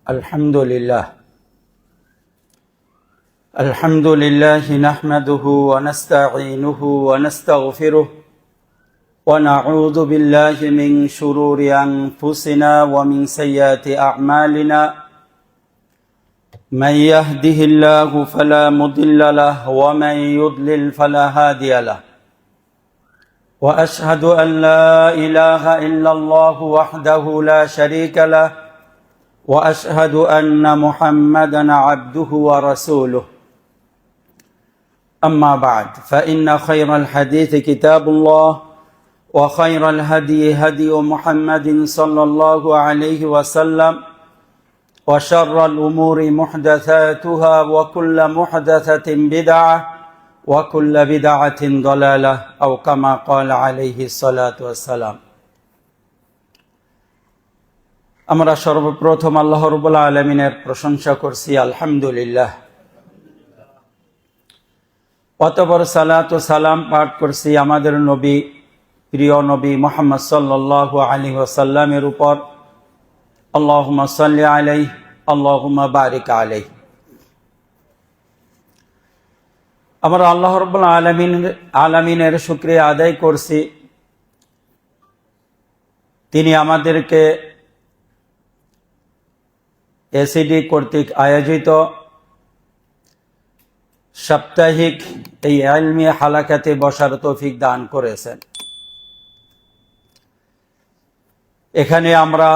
الحمد لله نحمده ونستعينه ونستغفره ونعوذ بالله من شرور أنفسنا ومن سيئات أعمالنا من يهده الله فلا مضل له ومن يضلل فلا هادي له وأشهد أن لا إله إلا الله وحده لا شريك له وأشهد أن محمدًا عبده ورسوله أما بعد فإن خير الحديث كتاب الله وخير الهدي هدي محمد صلى الله عليه وسلم وشر الأمور محدثاتها وكل محدثة بدعة وكل بدعة ضلالة أو كما قال عليه الصلاة والسلام আমরা সর্বপ্রথম আল্লাহ রাব্বুল আলামিনের প্রশংসা করছি আলহামদুলিল্লাহ। অতঃপর সালাত ও সালাম পাঠ করছি আমাদের নবী প্রিয় নবী মুহাম্মদ সাল্লাল্লাহু আলাইহি ওয়াসাল্লামের উপর। আল্লাহুম্মা সাল্লি আলাইহি আল্লাহুম্মা বারিক আলাইহি। আমরা আল্লাহ রাব্বুল আলামিনের শুকরিয়া আদায় করছি, তিনি আমাদেরকে এসিডি কর্তৃক আয়োজিত সাপ্তাহিক এই ইলমি হালাকাতে বসার তৌফিক দান করেছেন। এখানে আমরা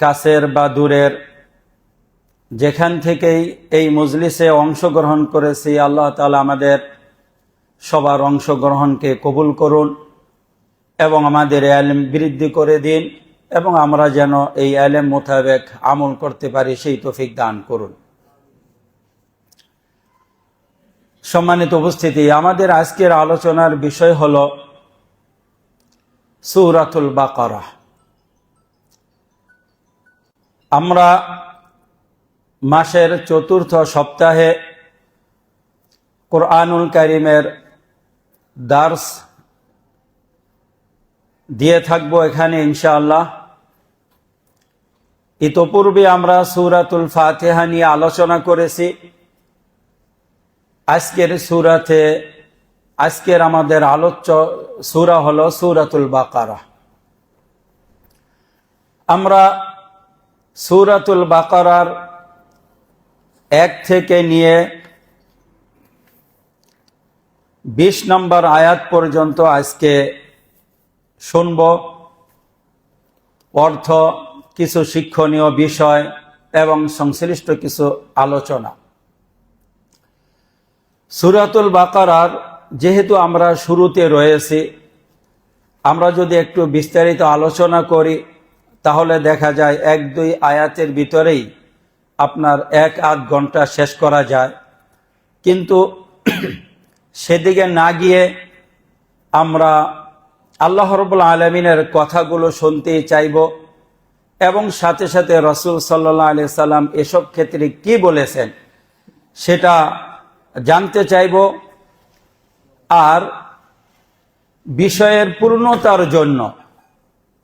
কাছের বা দূরের যেখান থেকেই এই মজলিসে অংশগ্রহণ করেছি, আল্লাহ তাআলা আমাদের সবার অংশগ্রহণকে কবুল করুন এবং আমাদের ইলম বৃদ্ধি করে দিন এবং আমরা যেন এই ইলম মোতাবেক আমল করতে পারি সেই তৌফিক দান করুন। সম্মানিত উপস্থিতি, আমাদের আজকের আলোচনার বিষয় হলো সূরাতুল বাকারা। আমরা মাসের চতুর্থ সপ্তাহে কোরআনুল কারীমের দার্স দিয়ে থাকবো এখানে ইনশাআল্লাহ। ইতোপূর্বে আমরা সূরাতুল ফাতিহা নিয়ে আলোচনা করেছি। আজকের আমাদের আলোচ্য সূরা হলো সূরাতুল বাকারা। আমরা সূরাতুল বাকারার 1 থেকে নিয়ে 20 নম্বর আয়াত পর্যন্ত আজকে শুনব। অর্থ, কিছু শিক্ষণীয় বিষয় এবং সংশ্লিষ্ট কিছু আলোচনা। সূরাতুল বাকারার যেহেতু আমরা শুরুতে রয়েছি, আমরা যদি একটু বিস্তারিত আলোচনা করি তাহলে দেখা যায় 1-2 আয়াতের ভিতরেই আপনার 1-8 ঘন্টা শেষ করা যায়। কিন্তু সেদিকে না গিয়ে আমরা আল্লাহ রাব্বুল আলামিনের কথাগুলো শুনতেই চাইব এবং সাথে সাথে রাসূল সাল্লাল্লাহু আলাইহি সাল্লাম এসব ক্ষেত্রে কি বলেছেন সেটা জানতে চাইব। আর বিষয়ের পূর্ণতার জন্য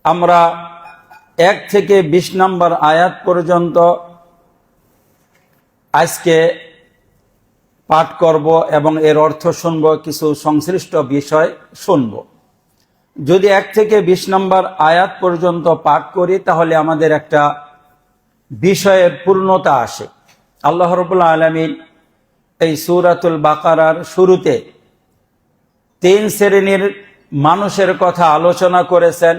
আমরা 1 থেকে 20 নম্বর আয়াত পর্যন্ত আজকে পাঠ করব এবং এর অর্থ শুনব, কিছু সংশ্লিষ্ট বিষয় শুনব। যদি 1 থেকে 20 নম্বর আয়াত পর্যন্ত পাঠ করি তাহলে আমাদের একটা বিষয়ের পূর্ণতা আসে। আল্লাহ রাব্বুল আলামিন এই সূরাতুল বাকারার শুরুতে 3 শ্রেণীর মানুষের কথা আলোচনা করেছেন।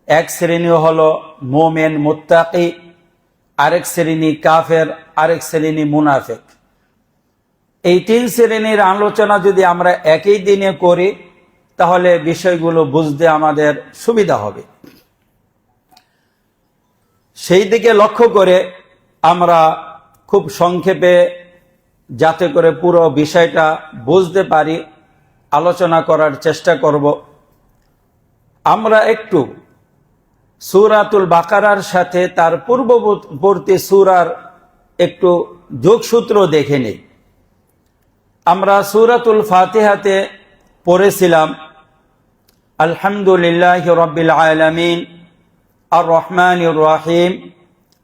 এক শ্রেণী হলো মুমিন মুত্তাকি, আরেক শ্রেণী কাফের, আরেক শ্রেণী মুনাফিক। এই 3 শ্রেণীর আলোচনা যদি আমরা একই দিনে করি তাহলে বিষয়গুলো বুঝতে আমাদের সুবিধা হবে। সেই দিকে লক্ষ্য করে আমরা খুব সংক্ষেপে, যাতে করে পুরো বিষয়টা বুঝতে পারি, আলোচনা করার চেষ্টা করব। আমরা একটু সূরাতুল বাকারার সাথে তার পূর্ববর্তী সূরার একটু যোগসূত্র দেখে নেই। আমরা সূরাতুল ফাতিহাতে পড়েছিলাম আলহামদুলিল্লাহি রাব্বিল আলামিন আর রহমানির রহিম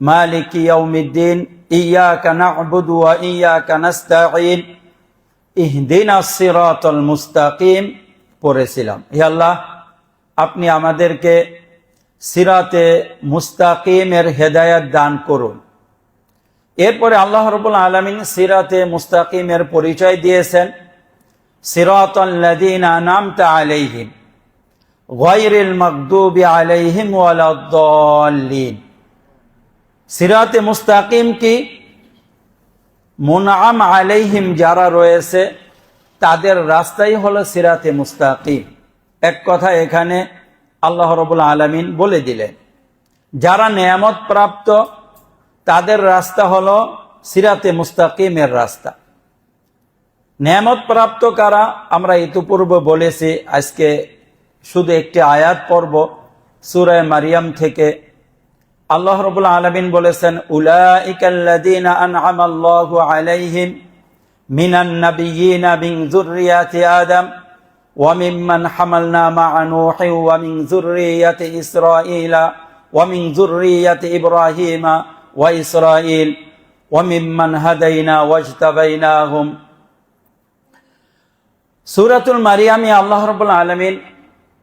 মালিকি ইয়াউমিদ্দিন, ইয়্যাকা না'বুদু ওয়া ইয়্যাকা নাস্তাঈন, ইহদিনাস সিরাতাল মুস্তাকিম পড়েছিলাম। হে আল্লাহ, আপনি আমাদেরকে সিরাতে মুস্তাকিমের হেদায়েত দান করুন। এরপরে আল্লাহ রাব্বুল আলামিন সিরাতে মুস্তাকিমের পরিচয় দিয়েছেন, সিরাতাল লাযীনা আন'আমতা আলাইহিম গায়রিল মাগদুবি আলাইহিম ওয়ালাদ-দাল্লিন। সিরাতে মুস্তাকিম কি? মুনআম আলাইহিম যারা রয়েছে তাদের রাস্তাই হলো সিরাতে মুস্তাকিম। এক কথা এখানে আল্লাহ রাব্বুল আলামিন বলে দিলেন, যারা নেয়ামত প্রাপ্ত তাদের রাস্তা হলো সিরাতে মুস্তাকিমের রাস্তা। নেয়ামত প্রাপ্ত কারা? আমরা ইতিপূর্বে বলেছি, আজকে শুধু একটি আয়াত পড়ব সূরা মারিয়াম থেকে। আল্লাহ রাব্বুল আলামিন বলেছেন, উলাইকাল্লাযীনা আন'আমাল্লাহু আলাইহিম মিনান নাবিয়্যিনা মিন যুররিয়াতি আদম ওয়া মিম্মান হামালনা মা'a নূহিন ওয়া মিন যুররিয়াতি ইসরাঈলা ওয়া মিন যুররিয়াতি ইব্রাহিমা ওয়া ইসরাঈল ওয়া মিম্মান হাদাইনা ওয়াজতাবাইনাহুম। সূরাতুল মারিয়ামে আল্লাহ রাব্বুল আলামিন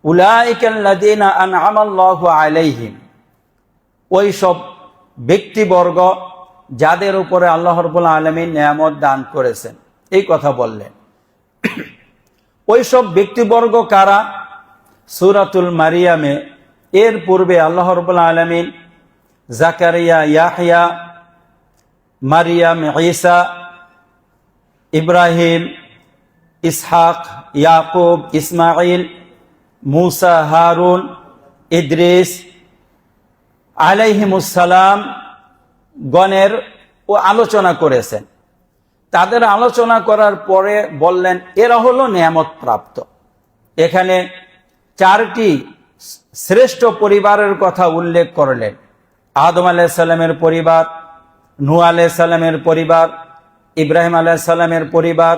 উলাইকাল্লাযীনা আন'আমাল্লাহু আলাইহিম, ওই সব ব্যক্তিবর্গ যাদের উপরে আল্লাহ রাব্বুল আলামিন নিয়ামত দান করেছেন, এই কথা বললেন। ওই সব ব্যক্তিবর্গ কারা? সূরাতুল মারিয়ামে এর পূর্বে আল্লাহ রাব্বুল আলামিন জাকারিয়া, ইয়াহইয়া, মারিয়াম, ঈসা, ইব্রাহিম, ইসহাক, ইয়াকুব, ইসমাঈল, মূসা, হারুন, ইদ্রিস আলাইহিমুসসালাম গণের ও আলোচনা করেছেন। তাদের আলোচনা করার পরে বললেন এরা হলো নিয়ামত প্রাপ্ত। এখানে চারটি শ্রেষ্ঠ পরিবারের কথা উল্লেখ করলেন। আদম আলাইহিস সালামের পরিবার, নূহ আলাইহিস সালামের পরিবার, ইব্রাহিম আলাইহিস সালামের পরিবার,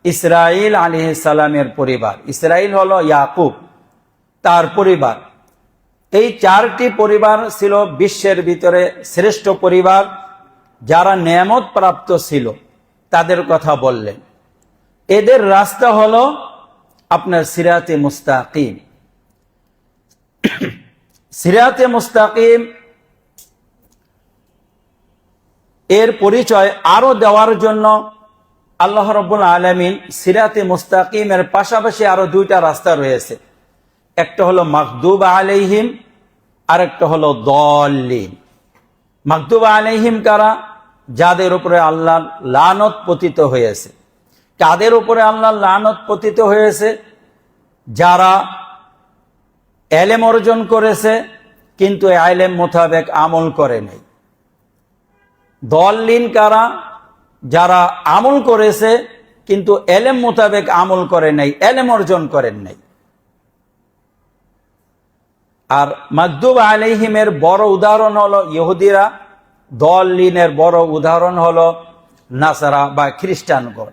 ইসরাঈল আলাইহিস সালামের পরিবার। ইসরাঈল হলো ইয়াকুব, তার পরিবার। এই চারটি পরিবার ছিল বিশ্বের ভিতরে শ্রেষ্ঠ পরিবার, যারা নেয়ামত প্রাপ্ত ছিল। তাদের কথা বললেন। এদের রাস্তা হলো আপনার সিরাতে মুস্তাকিম। সিরাতে মুস্তাকিম এর পরিচয় আরো দেওয়ার জন্য আল্লাহ রাব্বুল আলামিন সিরাতে মুস্তাকিমের পাশাপাশি আরো দুইটা রাস্তা রয়েছে। একটা হলো মাগদুব আলাইহিম, আর একটা হলো দল্লিন। মাগদুব আলাইহিম কারা? যাদের উপরে আল্লাহর লানত পতিত হয়েছে। কাদের উপরে আল্লাহর লানত পতিত হয়েছে? যারা ইলম অর্জন করেছে কিন্তু ইলম মোতাবেক আমল করে নাই। দল্লিন কারা? যারা আমল করেছে কিন্তু ইলম মোতাবেক আমল করে নাই, ইলম অর্জন করেন নাই। আর মাগদুব আলাইহিমের বড় উদাহরণ হলো ইহুদিরা, দল্লিনের বড় উদাহরণ হলো নাসারা বা খ্রিস্টানগণ।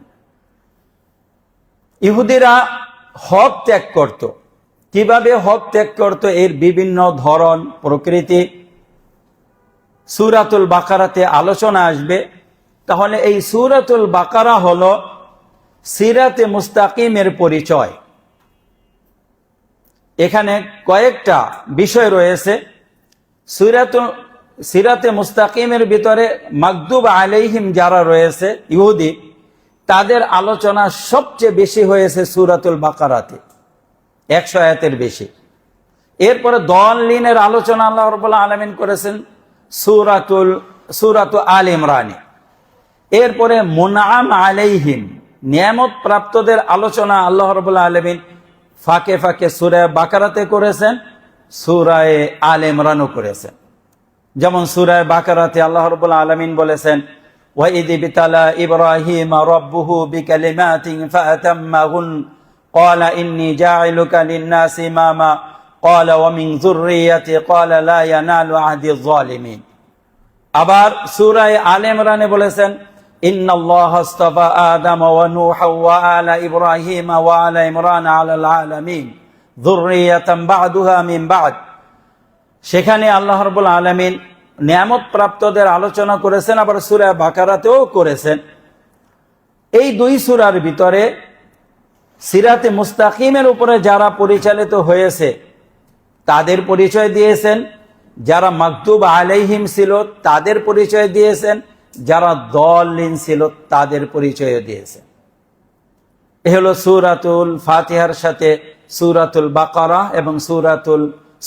ইহুদিরা হক ত্যাগ করত। কিভাবে হক ত্যাগ করত এর বিভিন্ন ধরন প্রকৃতি সূরাতুল বাকারাতে আলোচনা আসবে। তাহলে এই সূরাতুল বাকারা হলো সিরাতে মুস্তাকিমের পরিচয়। এখানে কয়েকটা বিষয় রয়েছে। সিরাতে মুস্তাকিমের ভিতরে মাগদুব আলাইহিম যারা রয়েছে ইহুদি, তাদের আলোচনা সবচেয়ে বেশি হয়েছে সূরাতুল বাকারাতে, 100 আয়াতের বেশি। এরপরে দল্লিনের আলোচনা আল্লাহ রাব্বুল আলামিন করেছেন সূরাতু আল ইমরানে। এরপরে মুনআম আলাইহিম, নিয়ামত প্রাপ্তদের আলোচনা আল্লাহ রাব্বুল আলামিন ফাঁকে ফাঁকে সূরা বাকারাতে করেছেন, সূরা আল ইমরানও করেছেন। যেমন সূরা বাকারাতে আল্লাহ রাব্বুল আলামিন বলেছেন, ওয়া ইয বিতালা ইব্রাহিম রাব্বুহু বিকালিমাতিন ফাআতাম্মাহুন ক্বালা ইন্নী জা'iলুকা লিন-নাসি ইমামা ক্বালা ওয়া মিন যুররিয়াতি ক্বালা লা ইয়ানালু আহদিয যালিমিন। আবার সূরা আল ইমরানে বলেছেন, ইন্নাল্লাহা আস্তাফা আদম ওয়া নূহা ওয়া আলা ইব্রাহিম ওয়া আলা ইমরান আলাল আলামিন যুররিয়াতান বা'দুহা মিন বা'দ। সেখানে আল্লাহ রাব্বুল আলামিন নিয়ামত প্রাপ্তদের আলোচনা করেছেন, আবার সূরা বাকারাতেও করেছেন। এই দুই সূরার ভিতরে সিরাতে মুস্তাকিমের উপরে যারা পরিচালিত হয়েছে তাদের পরিচয় দিয়েছেন, যারা মাগদুব আলাইহিম ছিল তাদের পরিচয় দিয়েছেন, যারা দলিন ছিল তাদের পরিচয় দিয়েছেন। এ হলো সূরাতুল ফাতিহার সাথে সূরাতুল বাকারা এবং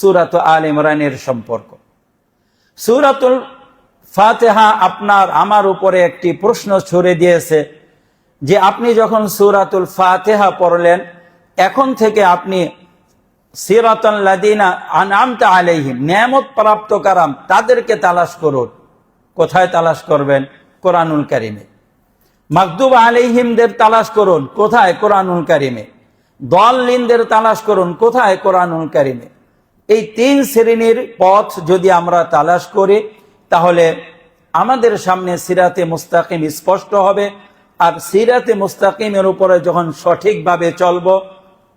সূরাত আলে ইমরানের সম্পর্ক। সূরাতুল ফাতিহা আপনার আমার উপরে একটি প্রশ্ন ছুড়ে দিয়েছে যে আপনি যখন সূরাতুল ফাতিহা পড়লেন, এখন থেকে আপনি সিরাতাল লাযিনা আনআমতা আলাইহিম, নিয়ামত প্রাপ্ত কারাম তাদেরকে তালাশ করুন। কোথায় তালাশ করবেন? কোরআনুল কারীমে। মাগদুব আলাইহিমদের তালাশ করুন। কোথায়? কোরআনুল কারীমে। দলিনদের তালাশ করুন। কোথায়? কোরআনুল কারীমে। এই তিন শ্রেণীর পথ যদি আমরা তালাশ করি তাহলে আমাদের সামনে সিরাতে মুস্তাকিম স্পষ্ট হবে। আর সিরাতে মুস্তাকিমের উপরে যখন সঠিকভাবে চলব,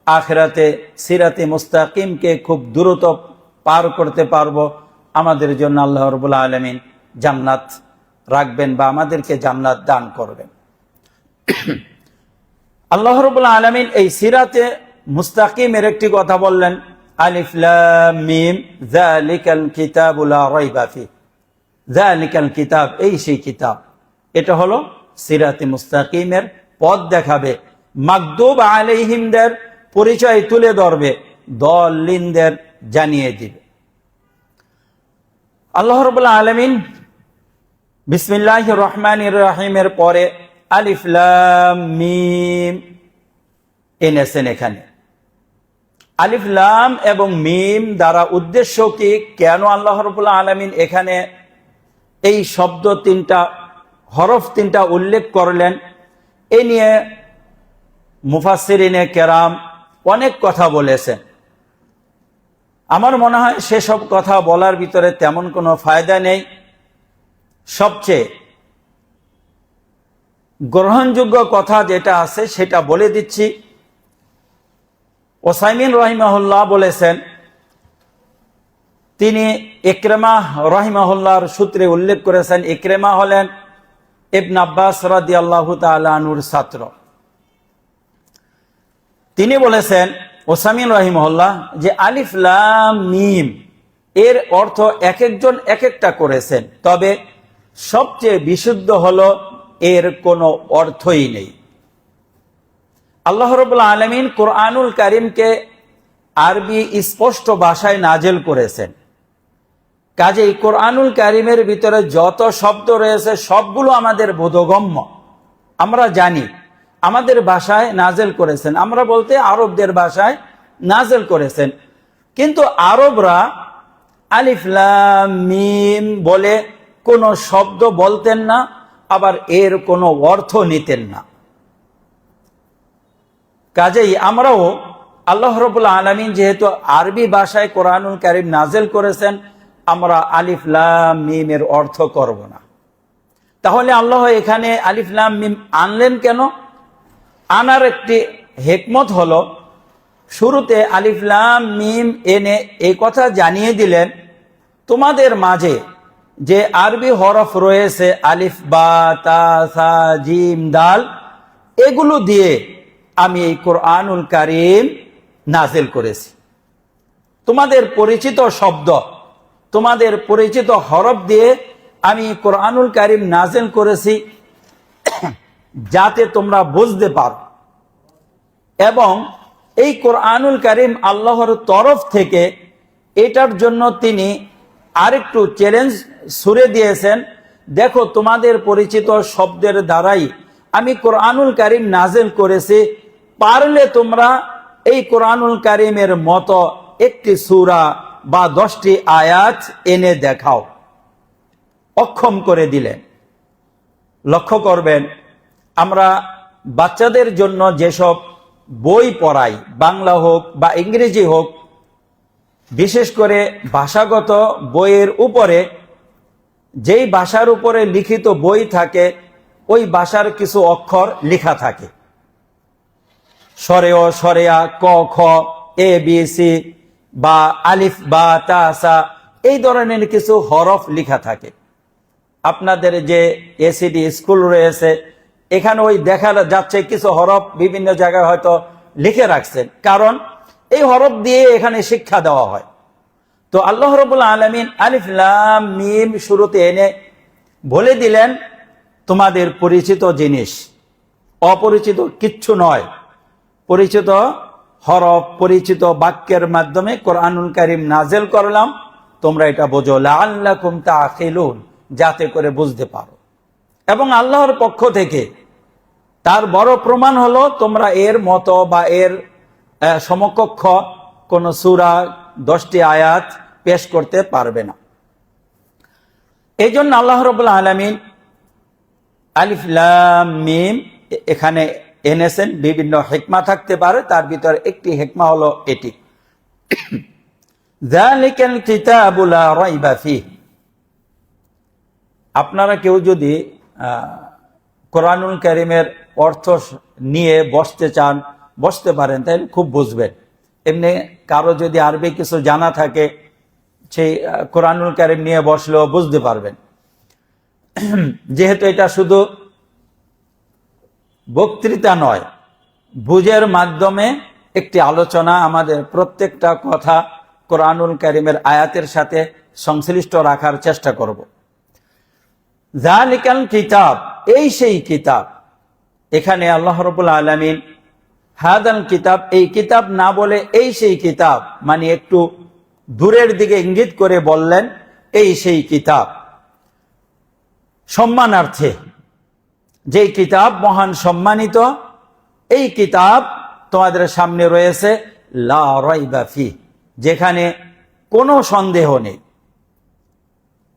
আখিরাতে সিরাতে মুস্তাকিমকে খুব দ্রুত পার করতে পারবো। আমাদের জন্য আল্লাহ রাব্বুল আলামিন জান্নাত রাখবেন বা আমাদেরকে জান্নাত দান করবেন। আল্লাহ রাব্বুল আলামিন এই সিরাতে মুস্তাকিমের একটি কথা বললেন, আলিফ লাম মিম যালিকাল কিতাবু লা রাইবা ফি। যালিকাল কিতাব, এই সেই কিতাব। এটা হলো সিরাতে মুস্তাকিমের পথ দেখাবে, মাগদুব আলাইহিমদের পরিচয় তুলে ধরবে, দলিনদের জানিয়ে দিবে। আল্লাহ রাব্বুল আলামিন বিসমিল্লাহির রহমানির রহিমের পরে আলিফ লাম মিম এনেছেন। এখানে আলিফ লাম এবং মিম দ্বারা উদ্দেশ্য কি? কেন আল্লাহ রাব্বুল আলামিন এখানে এই শব্দ তিনটা, হরফ তিনটা উল্লেখ করলেন? এ নিয়ে মুফাসসিরিনে কেরাম অনেক কথা বলেছেন। আমার মনে হয় সেসব কথা বলার ভিতরে তেমন কোনো ফায়দা নেই। সবচেয়ে গ্রহণযোগ্য কথা যেটা আছে সেটা বলে দিচ্ছি। ওসাইমিন রাহিমাহুল্লাহ বলেছেন, তিনি ইকরামা রাহিমাহুল্লাহর সূত্রে উল্লেখ করেছেন। ইকরামা হলেন ইবনে আব্বাস রাদিয়াল্লাহু তাআলা আনহুর ছাত্র। তিনি বলেছেন, ওসাইমিন রাহিমাহুল্লাহ, যে আলিফ লাম মিম এর অর্থ এক একজন এক একটা করেছেন, তবে সবচেয়ে বিশুদ্ধ হলো এর কোনো অর্থই নেই। আল্লাহ রাব্বুল আলামিন কোরআনুল কারীমকে আরবি স্পষ্ট ভাষায় নাজেল করেছেন। কাজেই কোরআনুল কারীমের ভিতরে যত শব্দ রয়েছে সবগুলো আমাদের বোধগম্য, আমরা জানি। আমাদের ভাষায় নাজেল করেছেন, আমরা বলতে আরবদের ভাষায় নাজেল করেছেন। কিন্তু আরবরা আলিফ লাম মিম বলে কোনো শব্দ বলতেন না, আবার এর কোনো অর্থ নিতেন না। কাজেই আমরাও আল্লাহ রাব্বুল আলামিন যেহেতু আরবি ভাষায় কোরআনুল কারীম নাজেল করেছেন, আমরা আলিফ লাম মিমের অর্থ করব না। তাহলে আল্লাহ এখানে আলিফ লাম মিম আনলেন কেন? আনার একটি হিকমত হলো, শুরুতে আলিফ লাম মিম এনে এই কথা জানিয়ে দিলেন, তোমাদের মাঝে যে আরবি হরফ রয়েছে আলিফ বা তা সা জিম দাল, এগুলো দিয়ে আমি এই কোরআনুল কারীম নাজিল করেছি। তোমাদের পরিচিত শব্দ, তোমাদের পরিচিত হরফ দিয়ে আমি কোরআনুল কারীম নাজিল করেছি যাতে তোমরা বুঝতে পারো। এবং এই কোরআনুল কারীম আল্লাহর তরফ থেকে, এটার জন্য তিনি আরেকটু চ্যালেঞ্জ ছুড়ে দিয়েছেন, দেখো তোমাদের পরিচিত শব্দের দ্বারাই আমি কোরআনুল কারীম নাজিল করেছি, পারলে তোমরা এই কোরআনুল কারীমের মতো একটি সূরা বা 10টি আয়াত এনে দেখাও। অক্ষম করে দিলেন। লক্ষ্য করবেন, আমরা বাচ্চাদের জন্য যেসব বই পড়াই, বাংলা হোক বা ইংরেজি হোক, বিশেষ করে ভাষাগত বইয়ের উপরে, যেই ভাষার উপরে লিখিত বই থাকে ওই ভাষার কিছু অক্ষর লেখা থাকে, সরেয় সরেয়া ক খ এ বি সি বা আলিফ বা তা সা এই ধরনের কিছু হরফ লেখা থাকে। আপনাদের যে এসিডি স্কুল রয়েছে, এখানে ওই দেখা যাচ্ছে কিছু হরফ বিভিন্ন জায়গায় হয়তো লিখে রাখছেন, কারণ এই হরফ দিয়ে এখানে শিক্ষা দেওয়া হয়। তো আল্লাহ রাব্বুল আলামিন আলিফ লাম মিম শুরুতে এনে বলে দিলেন তোমাদের পরিচিত জিনিস, অপরিচিত কিচ্ছু নয়। পরিচিত হরফ, পরিচিত বাক্যের মাধ্যমে কোরআনুল কারীম নাযিল করলাম, তোমরা এটা বোঝো, লাআল্লাকুম তাআকিলুন, যাতে করে বুঝতে পারো। এবং আল্লাহর পক্ষ থেকে তার বড় প্রমাণ হলো তোমরা এর মতো বা এর সমকক্ষ কোন সূরা 10টি আয়াত পেশ করতে পারবে না। এই জন্য আল্লাহ রাব্বুল আলামিন আলিফ লাম মিম এখানে এনেছেন। বিভিন্ন হিকমা থাকতে পারে, তার ভিতরে একটি হিকমা হলো এটি, যালিকাল কিতাবু লা রাইবা ফীহ। আপনারা কেউ যদি কোরআনুল কারীমের অর্থ নিয়ে বসতে চান, বসতে পারেন, তাহলে খুব বুঝবেন। এমনি কারো যদি আরবি কিছু জানা থাকে, সেই কোরআনুল কারীম নিয়ে বসলেও বুঝতে পারবেন। যেহেতু এটা শুধু বক্তৃতা নয়, বুঝের মাধ্যমে একটি আলোচনা, আমাদের প্রত্যেকটা কথা কোরআনুল কারীমের আয়াতের সাথে সংশ্লিষ্ট রাখার চেষ্টা করব। যালিকাল কিতাব, এই সেই কিতাব। এখানে আল্লাহ রাব্বুল আলামিন হাদাল কিতাব, এই কিতাব না বলে এই সেই কিতাব, মানে একটু দূরের দিকে ইঙ্গিত করে বললেন এই সেই কিতাব, সম্মানার্থে। যেই কিতাব মহান সম্মানিত, এই কিতাব তোমাদের সামনে রয়েছে, লা রাইবা ফীহ, যেখানে কোনো সন্দেহ নেই।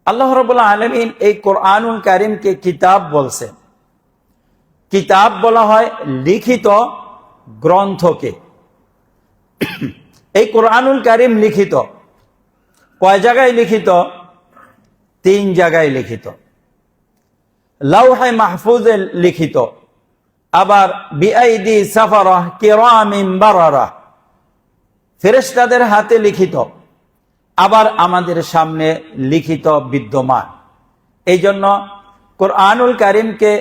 আল্লাহ রাব্বুল আলামিন এই কোরআনুল কারীমকে কিতাব বলছেন। কিতাব বলা হয় লিখিত গ্রন্থকে। এই কোরআনুল কারীম লিখিত। কয় জায়গায় লিখিত? 3 জায়গায় লিখিত। লাউহে মাহফুজে লিখিত, আবার বিআইদি সাফারাহ কিরামিন বারারা, ফেরেশতাদের হাতে লিখিত, আবার আমাদের সামনে লিখিত বিদ্যমান। এই জন্য কোরআনুল কারীমকে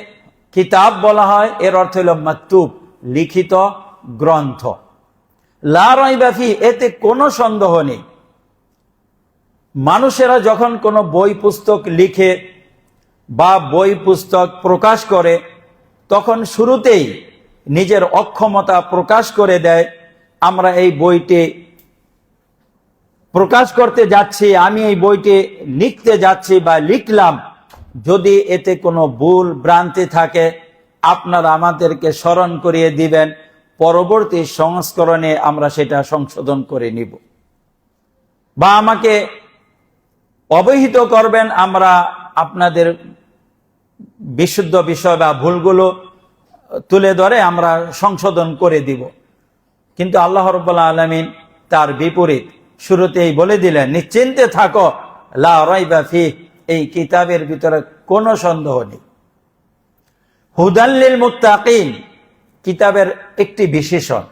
কিতাব বলা হয়। এর অর্থ হল মাকতুব, লিখিত গ্রন্থ। লা রাইবা ফীহ, এতে কোনো সন্দেহ নেই। মানুষেরা যখন কোনো বই পুস্তক লিখে বা বই পুস্তক প্রকাশ করে, তখন শুরুতেই নিজের অক্ষমতা প্রকাশ করে দেয়। আমরা এই বইটি প্রকাশ করতে যাচ্ছি, আমি এই বইটি লিখতে যাচ্ছি বা লিখলাম, যদি এতে কোনো ভুল ভ্রান্তি থাকে আপনারা আমাদেরকে স্মরণ করিয়ে দিবেন, পরবর্তী সংস্করণে আমরা সেটা সংশোধন করে নিব, বা আমাকে অবহিত করবেন, আমরা আপনাদের বিশুদ্ধ বিষয় বা ভুলগুলো তুলে ধরে আমরা সংশোধন করে দিব। কিন্তু আল্লাহ রাব্বুল আলামিন তার বিপরীত, শুরুতেই বলে দিলেন নিশ্চিন্তে থাকো, লা রাইবা ফীহ, এই কিতাবের ভিতরে কোনো সন্দেহ নেই। হুদাল লিল মুত্তাকিন, কিতাবের একটি বিশেষণ।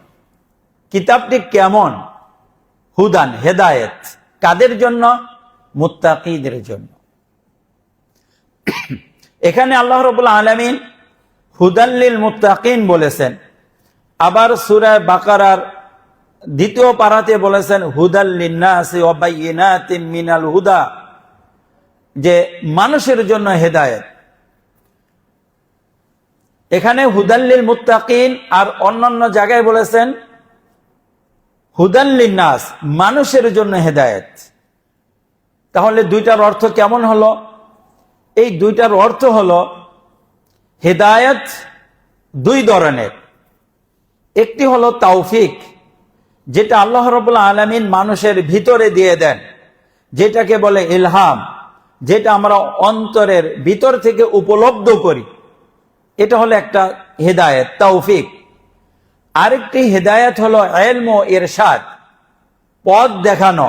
কিতাবটি কেমন? হুদান, হেদায়েত। কাদের জন্য? মুত্তাকিদের জন্য। এখানে আল্লাহ রাব্বুল আলামিন হুদাল লিল মুত্তাকিন বলেছেন, আবার সূরা বাকারার 2য় পারাতে বলেছেন হুদাল লিন্নাসি ওয়া বাইয়িনাতিন মিনাল হুদা, যে মানুষের জন্য হেদায়েত। এখানে হুদাল লিল মুত্তাকিন, আর অন্যান্য জায়গায় বলেছেন হুদাল লিন্নাস, মানুষের জন্য হেদায়েত। তাহলে দুইটার অর্থ কেমন হলো? এই দুইটার অর্থ হলো হেদায়েত 2 ধরনের। একটি হলো তৌফিক, যেটা আল্লাহ রাব্বুল আলামিন মানুষের ভিতরে দিয়ে দেন, যেটাকে বলে ইলহাম, যেটা আমরা অন্তরের ভিতর থেকে উপলব্ধ করি, এটা হলো একটা হেদায়েত, তৌফিক। আরেকটি হেদায়েত হলো ইলম ও ইরশাদ, পথ দেখানো,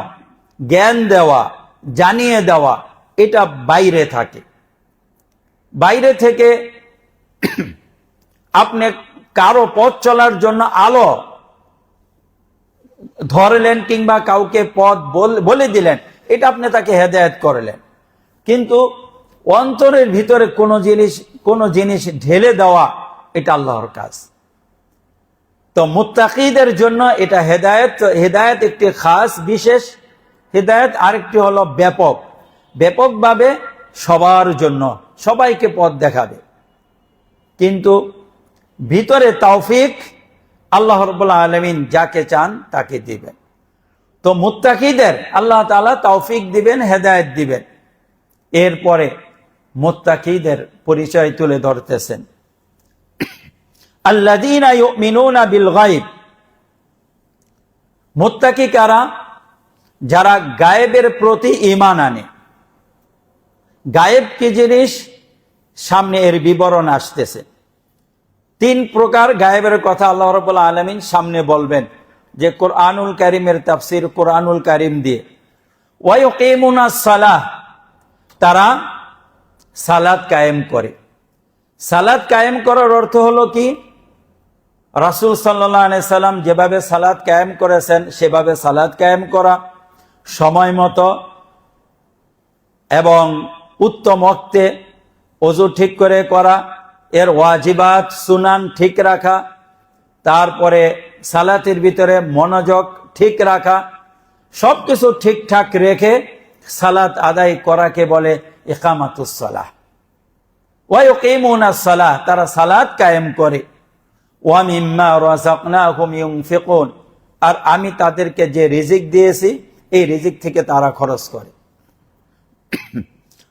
জ্ঞান দেওয়া, জানিয়ে দেওয়া। এটা বাইরে থাকে। বাইরে থেকে আপনি কারো পথ চলার জন্য আলো ধরলেন কিংবা কাউকে পথ বলে দিলেন, এটা আপনি তাকে হেদায়েত করলেন। কিন্তু অন্তরের ভিতরে কোনো জিনিস ঢেলে দেওয়া, এটা আল্লাহর কাজ। তো মুত্তাকিদের জন্য এটা হেদায়েত। হেদায়েত একটি খাস বিশেষ হেদায়েত, আরেকটি হলো ব্যাপকভাবে সবার জন্য, সবাইকে পথ দেখাবে। কিন্তু ভিতরে তৌফিক আল্লাহ রাব্বুল আলামিন যাকে চান তাকে দিবেন। তো মুত্তাকিদের আল্লাহ তাআলা তৌফিক দিবেন, হেদায়েত দিবেন। এরপরে মুত্তাকিদের পরিচয় তুলে ধরতেছেন, আল্লাযীনা ইউমিনুনা বিল গায়ব। মুত্তাকি কারা? যারা গায়েবের প্রতি ঈমান আনে। গায়েব কি জিনিস, সামনে এর বিবরণ আসতেছে। 3 প্রকার গায়েবের কথা আল্লাহ রাব্বুল আলামিন সামনে বলবেন, যে কোরআনুল কারীমের তাফসীর কোরআনুল কারীম দিয়ে। ওয়া ইউকিমুনাস সালাহ, তারা সালাত কায়েম করে। সালাত কায়েম করার অর্থ হলো কি? রাসূল সাল্লাল্লাহু আলাইহি সাল্লাম যেভাবে সালাত কায়েম করেছেন সেভাবে সালাত কায়েম করা, সময় মতো এবং উত্তম ওয়াক্তে ওযু ঠিক করে করা, এর ওয়াজিবাত সুনান ঠিক রাখা, তারপরে সালাতের ভিতরে মনোযোগ ঠিক রাখা, সবকিছু ঠিকঠাক রেখে সালাত আদায় করাকে বলে ইকামাতুস সালাহ। ওয়া ইউকিমুনাস সালাহ, তারা সালাত কায়েম করে। ওয়া মিম্মা রাযাকনাহুম ইউনফিকুন, আর আমি তাদেরকে যে রিজিক দিয়েছি এই রিজিক থেকে তারা খরচ করে।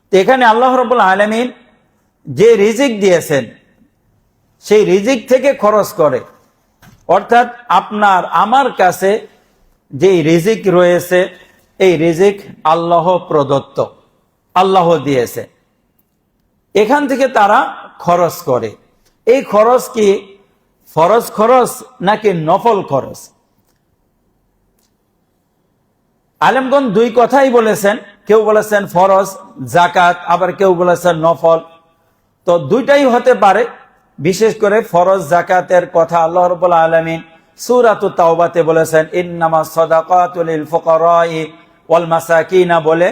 তো এখানে আল্লাহ রাব্বুল আলামিন যে রিজিক দিয়েছেন সেই রিজিক থেকে খরচ করে। অর্থাৎ আপনার আমার কাছে যে রিজিক রয়েছে এই রিজিক আল্লাহ প্রদত্ত, আল্লাহ দিয়েছে, এখান থেকে তারা খরচ করে। এই খরচ কি ফরজ খরচ নাকি নফল খরচ? আলেমগণ 2 কথাই বলেছেন। কেউ বলেছেন ফরজ যাকাত, আবার কেউ বলেছেন নফল। তো 2টাই হতে পারে। বিশেষ করে ফরজ যাকাতের কথা আল্লাহ রাব্বুল আলামিন সূরাতুত তাওবাতে বলেছেন, ইন্নামাস সাদাকাতু লিল ফুকারাই ওয়াল মাসাকিন বলে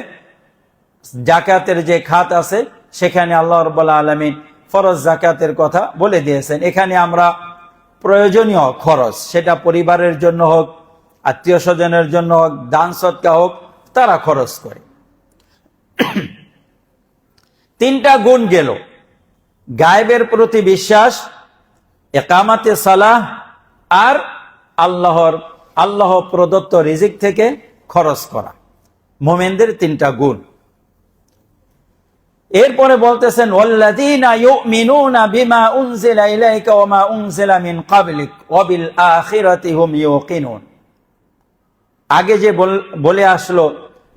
যাকাতের যে খাত আছে সেখানে আল্লাহ রাব্বুল আলামিন ফরজ যাকাতের কথা বলে দিয়েছেন। এখানে আমরা প্রয়োজনীয় খরচ, সেটা পরিবারের জন্য হোক, আত্মীয় স্বজনের জন্য হোক, দান সদকা হোক, তারা খরচ করে। 3টা গুণ গেল, গায়েবের প্রতি বিশ্বাস, ইকামাতে সালাহ, আর আল্লাহ প্রদত্ত রিজিক থেকে খরচ করা। মুমিনদের 3টা গুণ। এরপরে বলতেছেন, ওয়াল্লাযীনা ইউমিনুনা বিমা উনজিলা ইলাইকা ওয়া মা উনজিলা মিন ক্বাবলিক ওয়া বিল আখিরাতি হুম ইউকিনুন। আগে যে বলে আসলো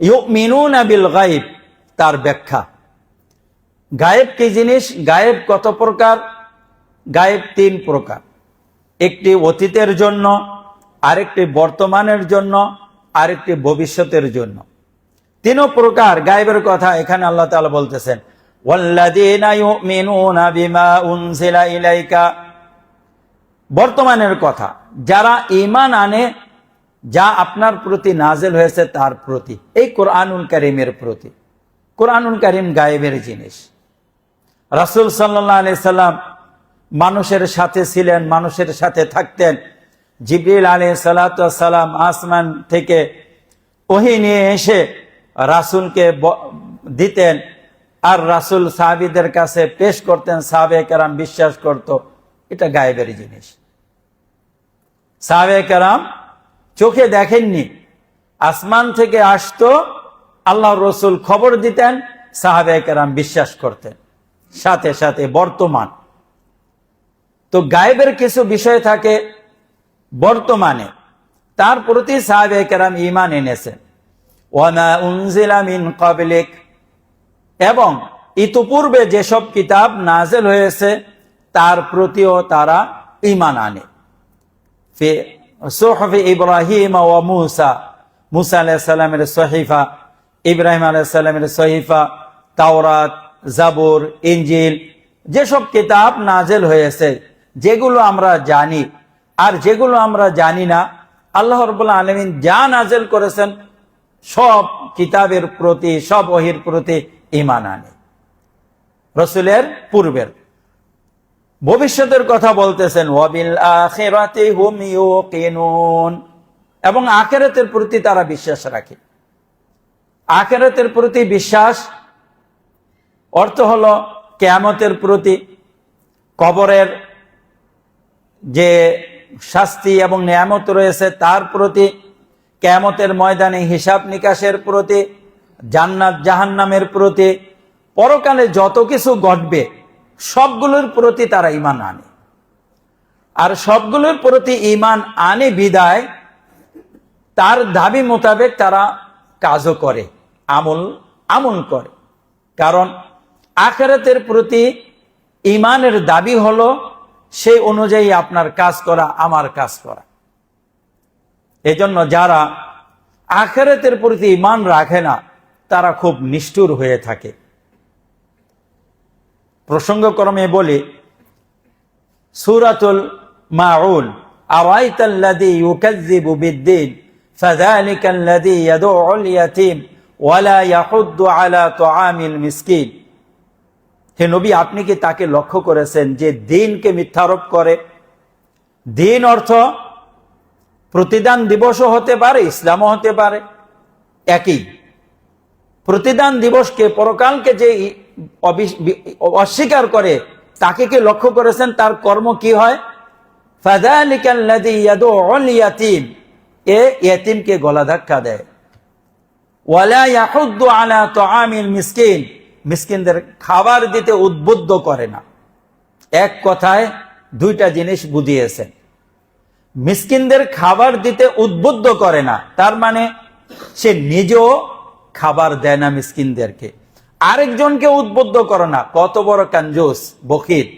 ইউমিনুনা বিল গায়ব, তার ব্যাখ্যা। গায়েব কি জিনিস, গায়েব কত প্রকার? গায়েব 3 প্রকার। একটি অতীতের জন্য, আরেকটি বর্তমানের জন্য, আরেকটি ভবিষ্যতের জন্য। 3 প্রকার গায়েবের কথা এখানে আল্লাহ তাআলা বলতেছেন। ওয়াল্লাযীনা ইউমিনুনা বিমা উনজিলা ইলাইকা, বর্তমানের কথা, যারা ঈমান আনে যা আপনার প্রতি নাযিল হয়েছে তার প্রতি, এই কোরআনুল কারীমের প্রতি। কোরআনুল কারীম গায়েবের জিনিস। রাসূল সাল্লাল্লাহু আলাইহি সাল্লাম মানুষের সাথে ছিলেন, মানুষের সাথে থাকতেন। জিবরিল আলাইহিস সালাতু ওয়াস সালাম আসমান থেকে ওহী নিয়ে এসে রাসূলকে দিতেন, আর রাসূল সাহাবীদের কাছে পেশ করতেন, সাহাবায়ে কেরাম বিশ্বাস করত। এটা গায়েবের জিনিস। সাহাবায়ে কেরাম চোখে দেখেননি, আসমান থেকে আসতো, আল্লাহর রাসূল খবর দিতেন, সাহাবায়ে কেরাম বিশ্বাস করতেন সাথে সাথে। বর্তমান তো গায়েবের কিছু বিষয় থাকে বর্তমানে, তার প্রতি সাহাবায়ে কেরাম ঈমান এনেছেন। ওয়া মা উনজিলা মিন ক্বাবলিক, এবং ইতোপূর্বে যেসব কিতাব নাযিল হয়েছে তার প্রতিও তারা ঈমান আনে। ফি সুহফি ইব্রাহিম ওয়া মূসা, মূসা আলাইহিস সালামের সহিফা, ইব্রাহিম আলাইহিস সালামের সহিফা, তাওরাত, জাবুর, ইনজিল, যেসব কিতাব নাযিল হয়েছে, যেগুলো আমরা জানি আর যেগুলো আমরা জানি না, আল্লাহ রাব্বুল আলামিন যা নাযিল করেছেন সব কিতাবের প্রতি, সব ওহীর প্রতি ঈমান আনে। রাসূলের পূর্বের, ভবিষ্যতের কথা বলতেছেন, ওয়াবিল আখিরাতি হুম ইউকিনুন, এবং আখিরাতের প্রতি তারা বিশ্বাস রাখে। আখিরাতের প্রতি বিশ্বাস অর্থ হলো কিয়ামতের প্রতি, কবরের যে শাস্তি এবং নিয়ামত রয়েছে তার প্রতি, কিয়ামতের ময়দানে হিসাব নিকাশের প্রতি, জান্নাত জাহান্নামের প্রতি, পরকালে যত কিছু ঘটবে সবগুলোর প্রতি তারা ঈমান আনে। আর সবগুলোর প্রতি ঈমান আনে বিদায় তার দাবি মোতাবেক তারা কাজও করে, আমল করে। কারণ আখিরাতের প্রতি ঈমানের দাবি হলো সেই অনুযায়ী আপনার কাজ করা, আমার কাজ করা। এজন্য যারা আখিরাতের প্রতি ঈমান রাখে না তারা খুব নিষ্ঠুর হয়ে থাকে। প্রসঙ্গক্রমে বলি, সূরাতুল মাউন, আরাইতাল্লাযী ইউকাযযিবু বিদ্দীন ফাযালিকাল্লাযী ইয়াদউল ইয়াতীম ওয়া লা ইয়াহুদ্দু আলা তুআমিল মিসকিন। হে নবী, আপনি কি তাকে লক্ষ্য করেছেন যে দিনকে মিথ্যারোপ করে? দিন অর্থ প্রতিদান দিবসও হতে পারে, ইসলামও হতে পারে, একই। প্রতিদান দিবসকে, পরকালকে যে অস্বীকার করে তাকে কি লক্ষ্য করেছেন তার কর্ম কি হয়? ফাযালিকাল্লাযী ইয়াদউল ইয়াতীম, এ ইয়াতীমকে গলা ধাক্কা দেয়। ওয়া লা ইয়াহুদ্দু আলা তুআমিল মিসকিন, মিসকিনদের খাবার দিতে উদ্বুদ্ধ করে না। এক কথায় দুইটা জিনিস বুঝিয়েছেন। মিসকিনদের খাবার দিতে উদ্বুদ্ধ করে না, তার মানে সে নিজেও খাবার দেয় না মিসকিনদেরকে, আরেকজনকে উদ্বুদ্ধ করে না। কত বড় কাঞ্জুস, বখিল।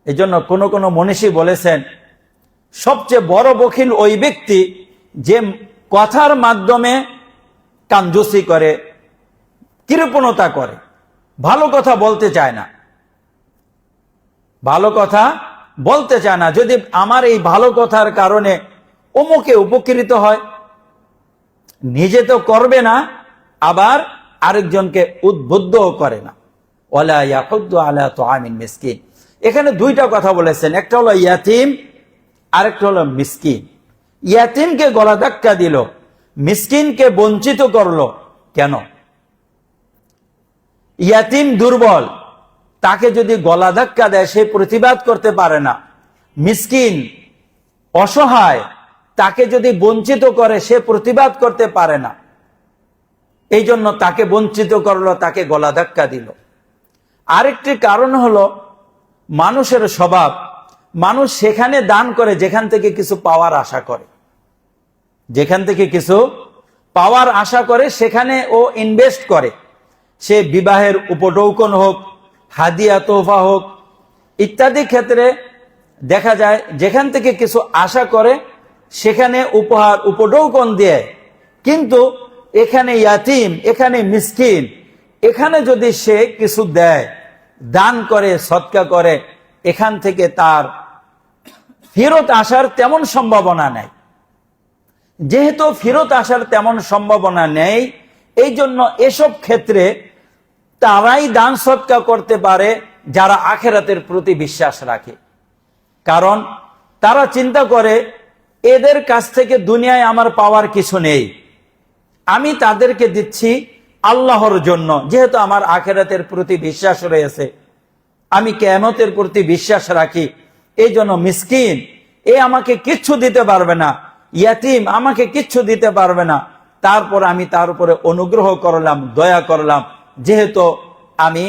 এই জন্য কোন মনীষী বলেছেন, সবচেয়ে বড় বখিল ওই ব্যক্তি যে কথার মাধ্যমে কাঞ্জুসি করে, কৃপণতা করে, ভালো কথা বলতে চায় না, ভালো কথা বলতে চায় না। যদি আমার এই ভালো কথার কারণে অমুকে উপকৃত হয়, নিজে তো করবে না, আবার আরেকজনকে উদ্বুদ্ধও করে না। ওয়ালা ইয়াহুদ্দু আলা তুআমিল মিসকিন। এখানে দুইটা কথা বলেছেন, একটা হলো ইয়াতীম, আরেকটা হলো মিসকিন। ইয়াতীমকে গলা ধাক্কা দিল, মিসকিনকে বঞ্চিত করলো কেন? ইয়াতীম দুর্বল, তাকে যদি গলা ধাক্কা দেয় সে প্রতিবাদ করতে পারে না। মিসকিন অসহায়, তাকে যদি বঞ্চিত করে সে প্রতিবাদ করতে পারে না। এই জন্য তাকে বঞ্চিত করলো, তাকে গলা ধাক্কা দিল। আরেকটি কারণ হলো মানুষের স্বভাব, মানুষ সেখানে দান করে যেখান থেকে কিছু পাওয়ার আশা করে, যেখান থেকে কিছু পাওয়ার আশা করে সেখানে ও ইনভেস্ট করে। সে বিবাহের উপঢৌকন হোক, হাদিয়া তোহফা হোক, ইত্যাদি ক্ষেত্রে দেখা যায় যেখান থেকে কিছু আশা করে সেখানে উপহার উপঢৌকন দেয়। কিন্তু এখানে ইয়াতীম, এখানে মিসকিন, এখানে যদি সে কিছু দেয়, দান করে, সদকা করে, এখান থেকে তার ফেরত আসার তেমন সম্ভাবনা নেই। যেহেতু ফেরত আসার তেমন সম্ভাবনা নেই, এই জন্য এসব ক্ষেত্রে তারাই দান সদকা করতে পারে যারা আখিরাতের প্রতি বিশ্বাস রাখে। কারণ তারা চিন্তা করে এদের কাছ থেকে দুনিয়ায় আমার পাওয়ার কিছু নেই, আমি তাদেরকে দিচ্ছি আল্লাহর জন্য। যেহেতু আমার আখিরাতের প্রতি বিশ্বাস রয়েছে, আমি কিয়ামতের প্রতি বিশ্বাস রাখি, এই জন্য মিসকিন এ আমাকে কিচ্ছু দিতে পারবে না, ইয়াতীম আমাকে কিচ্ছু দিতে পারবে না, তারপর আমি তার উপরে অনুগ্রহ করলাম, দয়া করলাম, যেহেতু আমি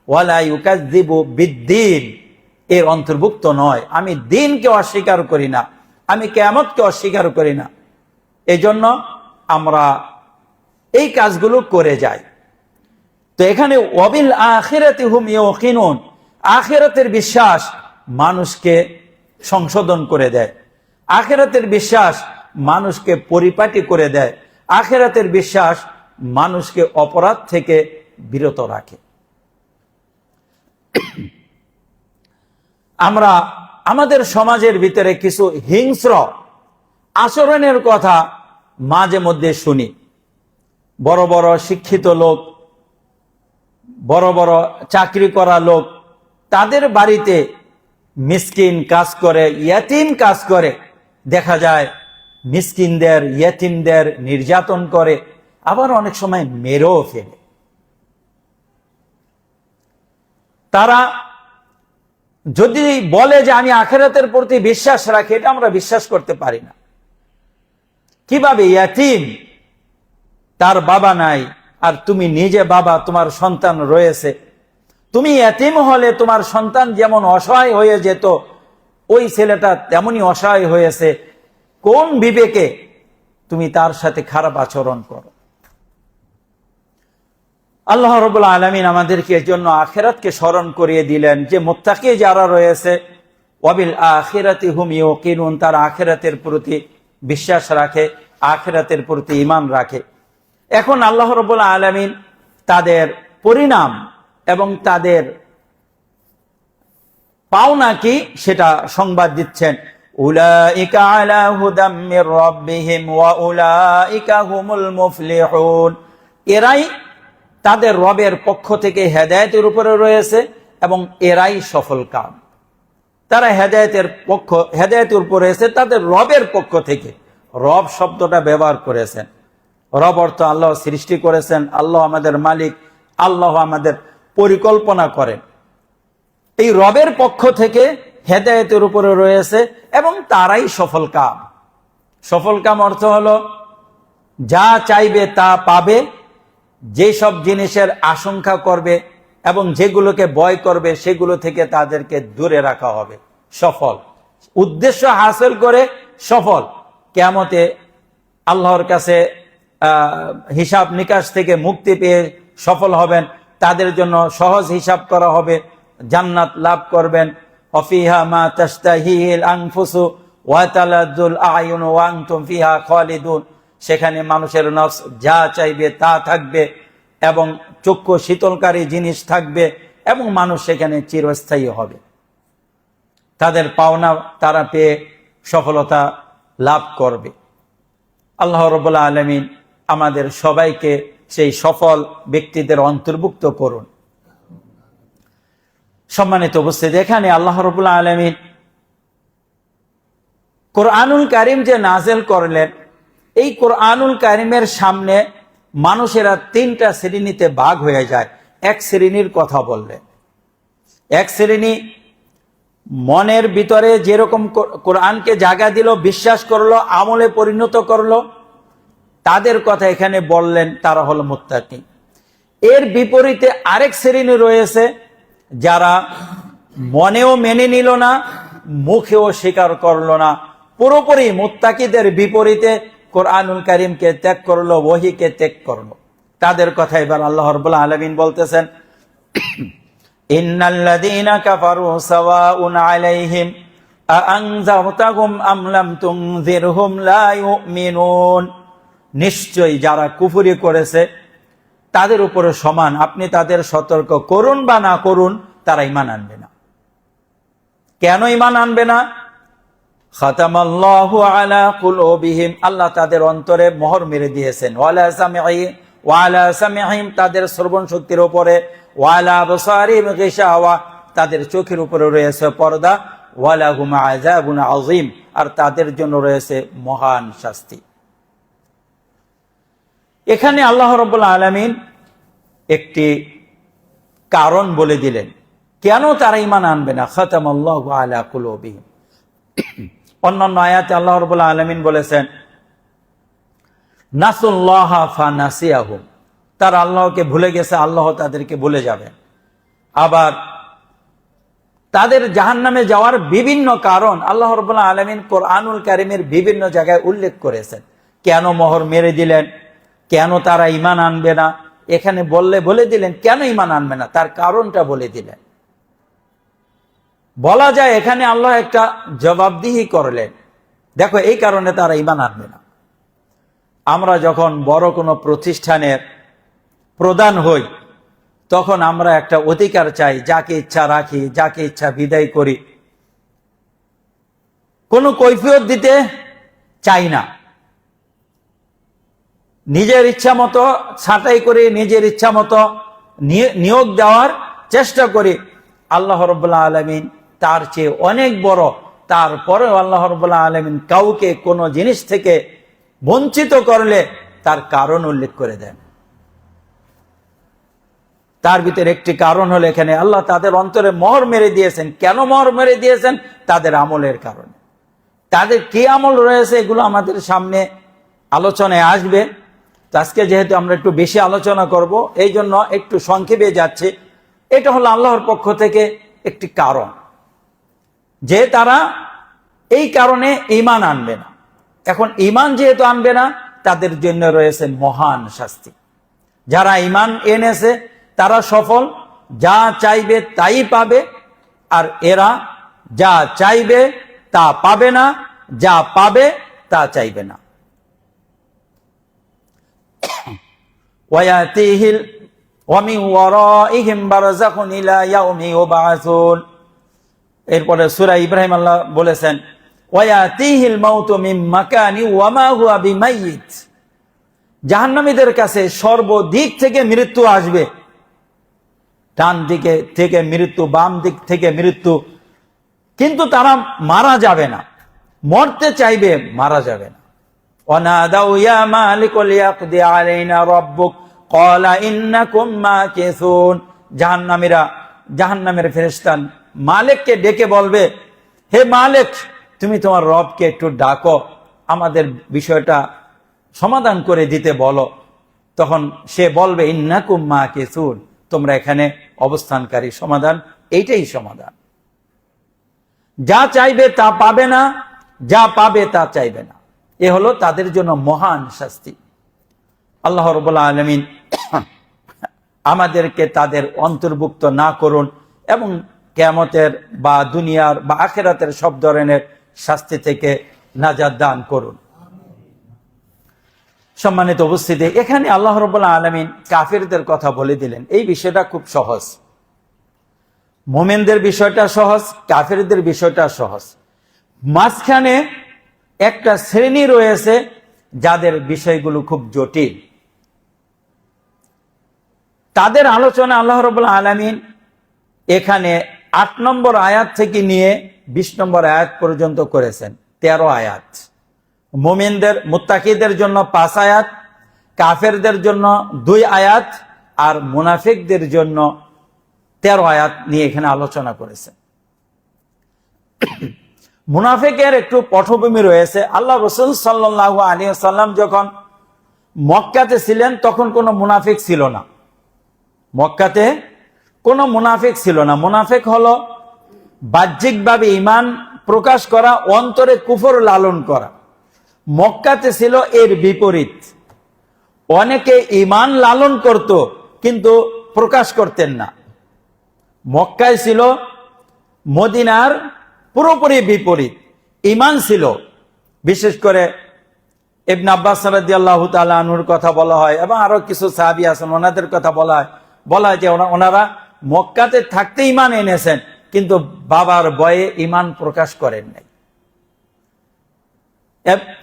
ওয়ালা ইউকাযযিবু বিদ্দীন এর অন্তর্ভুক্ত নয়, আমি দিনকে অস্বীকার করি না, আমি কিয়ামতকে অস্বীকার করি না। এই জন্য আমরা এই কাজগুলো করে যাই। তো এখানে ওয়াবিল আখিরাতি হুম ইউকিনুন, আখিরাতের বিশ্বাস মানুষকে সংশোধন করে দেয়, আখিরাতের বিশ্বাস মানুষকে পরিপাটি করে দেয়, আখিরাতের বিশ্বাস মানুষকে অপরাধ থেকে বিরত রাখে। আমরা আমাদের সমাজের ভিতরে কিছু হিংস্র আচরণের কথা মাঝে মধ্যে শুনি, বড় বড় শিক্ষিত লোক, বড় বড় চাকরি করা লোক, তাদের বাড়িতে মিসকিন কাজ করে, ইয়াতিম কাজ করে, দেখা যায় মিসকিনদের, ইয়াতিমদের নির্যাতন করে, আবার অনেক সময় মেরেও ফেলে। তারা যদি বলে যে আমি আখিরাতের প্রতি বিশ্বাস রাখি, এটা আমরা বিশ্বাস করতে পারি না। কিভাবে ইয়াতিম, তার বাবা নাই, আর তুমি নিজে বাবা, তোমার সন্তান রয়েছে, তুমি ইয়াতিম হলে তোমার সন্তান যেমন অসহায় হয়ে যেত, ওই ছেলেটা তেমনি অসহায় হয়েছে, কোন বিবেকে তুমি তার সাথে খারাপ আচরণ করো? আল্লাহ রাব্বুল আলামিন আমাদেরকে এর জন্য আখিরাতকে স্মরণ করিয়ে দিলেন যে মুত্তাকি যারা রয়েছে, ওয়াবিল আখিরাতি হুম ইউকিনুন, তারা আখিরাতের প্রতি বিশ্বাস রাখে, আখিরাতের প্রতি ঈমান রাখে। এখন আল্লাহ রাব্বুল আলামিন তাদের পরিণাম এবং তাদের পাওনা কি সেটা সংবাদ দিচ্ছেন। উলাইকা আলা হুদাম মির রাব্বিহিম ওয়া উলাইকা হুমুল মুফলিহুন, এরাই তাদের রবের পক্ষ থেকে হেদায়েতের উপরে রয়েছে এবং এরাই সফলকাম। তারা হেদায়েতের উপরে রয়েছে তাদের রবের পক্ষ থেকে। রব শব্দটা ব্যবহার করেছেন। রব অর্থ আল্লাহ সৃষ্টি করেছেন, আল্লাহ আমাদের মালিক, আল্লাহ আমাদের পরিকল্পনা করেন। এই রবের পক্ষ থেকে হেদায়েতের উপরে রয়েছে এবং তারাই সফলকাম। সফলকাম অর্থ হলো যা চাইবে তা পাবে, যেসব জিনিসের আশঙ্কা করবে এবং যেগুলোকে ভয় করবে সেগুলো থেকে তাদেরকে দূরে রাখা হবে, সফল। উদ্দেশ্য হাসিল করে সফল। কিয়ামতে আল্লাহর কাছে হিসাব নিকাশ থেকে মুক্তি পেয়ে সফল হবেন, তাদের জন্য সহজ হিসাব করা হবে, জান্নাত লাভ করবেন। অফিহা মা তাশতাহিল আনফুসু ওয়া তালাদ্দুল আয়ুন ওয়া আনতুম ফিহা খালিদুন, সেখানে মানুষের নফস যা চাইবে তা থাকবে এবং চক্ষু শীতলকারী জিনিস থাকবে এবং মানুষ সেখানে চিরস্থায়ী হবে। তাদের পাওনা তারা পেয়ে সফলতা লাভ করবে। আল্লাহ রাব্বুল আলামিন আমাদের সবাইকে সেই সফল ব্যক্তিদের অন্তর্ভুক্ত করুন। সম্মানিত উপস্থিতি, এখানে আল্লাহ রাব্বুল আলামিন কোরআনুল কারীম যে নাযিল করলেন, এই কোরআনুল কারীমের সামনে মানুষেরা তিনটা শ্রেণীতে ভাগ হয়ে যায়। এক শ্রেণীর কথা বললেন, এক শ্রেণী মনের ভিতরে যেরকম কোরআনকে জায়গা দিল, বিশ্বাস করলো, আমলে পরিণত করলো, তাদের কথা এখানে বললেন, তারা হলো মুত্তাকি। এর বিপরীতে আরেক শ্রেণী রয়েছে যারা মনেও মেনে নিল না, মুখেও স্বীকার করলো না, পুরোপুরি মুত্তাকিদের বিপরীতে কোরআনুল কারীমকে ত্যাগ করলো, ওহীকে ত্যাগ করলো। তাদের কথা এবার আল্লাহ রাব্বুল আলামিন বলতেছেন, ইন্নাল্লাযীনা কাফারু সাওয়াউন আলাইহিম আআনযারতাহুম আম লাম তুনযিরহুম লা ইউমিনুন, নিশ্চয়ই যারা কুফরি করেছে তাদের উপরে সমান, আপনি তাদের সতর্ক করুন বা না করুন, তারা ঈমান আনবে না। কেন ঈমান আনবে না? খাতামাল্লাহু আলা কুলুবিহিম, আল্লাহ তাদের অন্তরে মোহর মেরে দিয়েছেন। ওয়ালা সামিহিম, তাদের শ্রবণ শক্তির উপরে, ওয়ালা আবসারিহিম গিশাওয়া, তাদের চোখের উপরে রয়েছে পর্দা, ওয়ালাহুম আযাবুন আযীম, আর তাদের জন্য রয়েছে মহান শাস্তি। এখানে আল্লাহ রাব্বুল আলামিন একটি কারণ বলে দিলেন কেন তারা ঈমান আনবে না। খাতামাল্লাহু আলা কুলুবিহিম। অন্যান্য আয়াতে আল্লাহ রাব্বুল আলামিন বলেছেন, নাসুল্লাহা ফানাসিয়াহুম, তারা আল্লাহকে ভুলে গেছে, আল্লাহ তাদেরকে ভুলে যাবেন। আবার তাদের জাহান্নামে যাওয়ার বিভিন্ন কারণ আল্লাহ রাব্বুল আলামিন কোরআনুল কারীমের বিভিন্ন জায়গায় উল্লেখ করেছেন। কেন মোহর মেরে দিলেন, কেন তারা ঈমান আনবে না, এখানে বলে দিলেন কেন ঈমান আনবে না, তার কারণটা বলে দিলেন। বলা যায় এখানে আল্লাহ একটা জবাবদিহি করলেন, দেখো এই কারণে তারা ঈমান আনবে না। আমরা যখন বড় কোনো প্রতিষ্ঠানের প্রধান হই, তখন আমরা একটা অধিকার চাই, যাকে ইচ্ছা রাখি, যাকে ইচ্ছা বিদায় করি, কোনো কৈফিয়ত দিতে চাই না। নিজের ইচ্ছা মতো ছাঁটাই করে নিজের ইচ্ছা মতো নিয়োগ দেওয়ার চেষ্টা করি, আল্লাহ রাব্বুল আলামিন তার চেয়ে অনেক বড়। তারপরেও আল্লাহ রাব্বুল আলামিন কাউকে কোনো জিনিস থেকে বঞ্চিত করলে তার কারণ উল্লেখ করে দেন। তার ভিতরে একটি কারণ হলো এখানে আল্লাহ তাদের অন্তরে মোহর মেরে দিয়েছেন। কেন মোহর মেরে দিয়েছেন? তাদের আমলের কারণে। তাদের কি আমল রয়েছে এগুলো আমাদের সামনে আলোচনায় আসবে। তো আজকে যেহেতু আমরা একটু বেশি আলোচনা করব, এই জন্য একটু সংক্ষেপে যাচ্ছে। এটা হলো আল্লাহর পক্ষ থেকে একটি কারণ যে তারা এই কারণে ঈমান আনবে না। এখন ঈমান যেহেতু আনবে না, তাদের জন্য রয়েছে মহান শাস্তি। যারা ঈমান এনেছে তারা সফল, যা চাইবে তাই পাবে। আর এরা যা চাইবে তা পাবে না, যা পাবে তা চাইবে না। ওয়ায়াতিহিল ওয়া মিন ওয়ারাইহিম বারযাখুন ইলা ইয়াউমি ইউবআসুন। এরপরে সূরা ইব্রাহিম আল্লাহ বলেছেন ওয়ায়াতিহিল মাউতু মিন মাকানি ওয়া মা হুয়া বিমাইয়িত। জাহান্নামীদের কাছে সর্বদিক থেকে মৃত্যু আসবে। ডান দিকে থেকে মৃত্যু, বাম দিক থেকে মৃত্যু, কিন্তু তারা মারা যাবে না। মরতে চাইবে, মারা যাবে না। ওয়ানাদাউ ইয়া মালিকু লিয়াকদি আলাইনা রাব্বুক ক্বালা ইন্নাকুম মাকিসুন। জাহান্নামীরা, জাহান্নামের ফেরেশতা মালিককে ডেকে বলবে, হে মালিক, তুমি তোমার রবকে একটু ডাকো, আমাদের বিষয়টা সমাধান করে দিতে বলো। তখন সে বলবে ইন্নাকুম মাকিসুন, তোমরা এখানে অবস্থানকারী। সমাধান এইটাই সমাধান। যা চাইবে তা পাবে না, যা পাবে তা চাইবে না। এ হলো তাদের জন্য মহান শাস্তি। আল্লাহ রাব্বুল আলামিন আমাদেরকে তাদের অন্তর্ভুক্ত না করুন এবং কিয়ামতের বা দুনিয়ার বা আখিরাতের সব ধরনের শাস্তি থেকে নাজাত দান করুন। সম্মানিত উপস্থিতি, এখানে আল্লাহ রাব্বুল আলামিন কাফিরদের কথা বলে দিলেন। এই বিষয়টা খুব সহজ। মুমিনদের বিষয়টা সহজ, কাফিরদের বিষয়টা সহজ। মাঝখানে একটা শ্রেণী রয়েছে যাদের বিষয়গুলো খুব জটিল। তাদের আলোচনা আল্লাহ রাব্বুল আলামিন এখানে ৮ নম্বর আয়াত থেকে নিয়ে ২০ নম্বর আয়াত পর্যন্ত করেছেন। ১৩ আয়াত। মুমিনদের, মুত্তাকিদের জন্য ৫ আয়াত, কাফেরদের জন্য ২ আয়াত, আর মুনাফিকদের জন্য ১৩ আয়াত নিয়ে এখানে আলোচনা করেছেন। মুনাফিকের একটু পটভূমি রয়েছে। আল্লাহ রাসূল সাল্লাল্লাহু আলাইহি ওয়াসাল্লাম যখন মক্কাতে ছিলেন তখন কোনো মুনাফিক ছিল না। মক্কাতে কোনো মুনাফিক ছিল না। মুনাফিক হলো বাহ্যিকভাবে ঈমান প্রকাশ করা, অন্তরে কুফর লালন করা। মক্কাতে ছিল এর বিপরীত। অনেকে ঈমান লালন করত কিন্তু প্রকাশ করতেন না। মক্কায় ছিল মদিনার পুরোপুরি বিপরীত। ঈমান ছিল, বিশেষ করে ইবনে আব্বাস রাদিয়াল্লাহু তাআলা আনহুর কথা বলা হয় এবং আরো কিছু সাহাবী আছেন, ওনাদের কথা বলা হয় যে ওনারা মক্কাতে থাকতে ঈমান এনেছেন কিন্তু বাবার ভয়ে ঈমান প্রকাশ করেন নাই।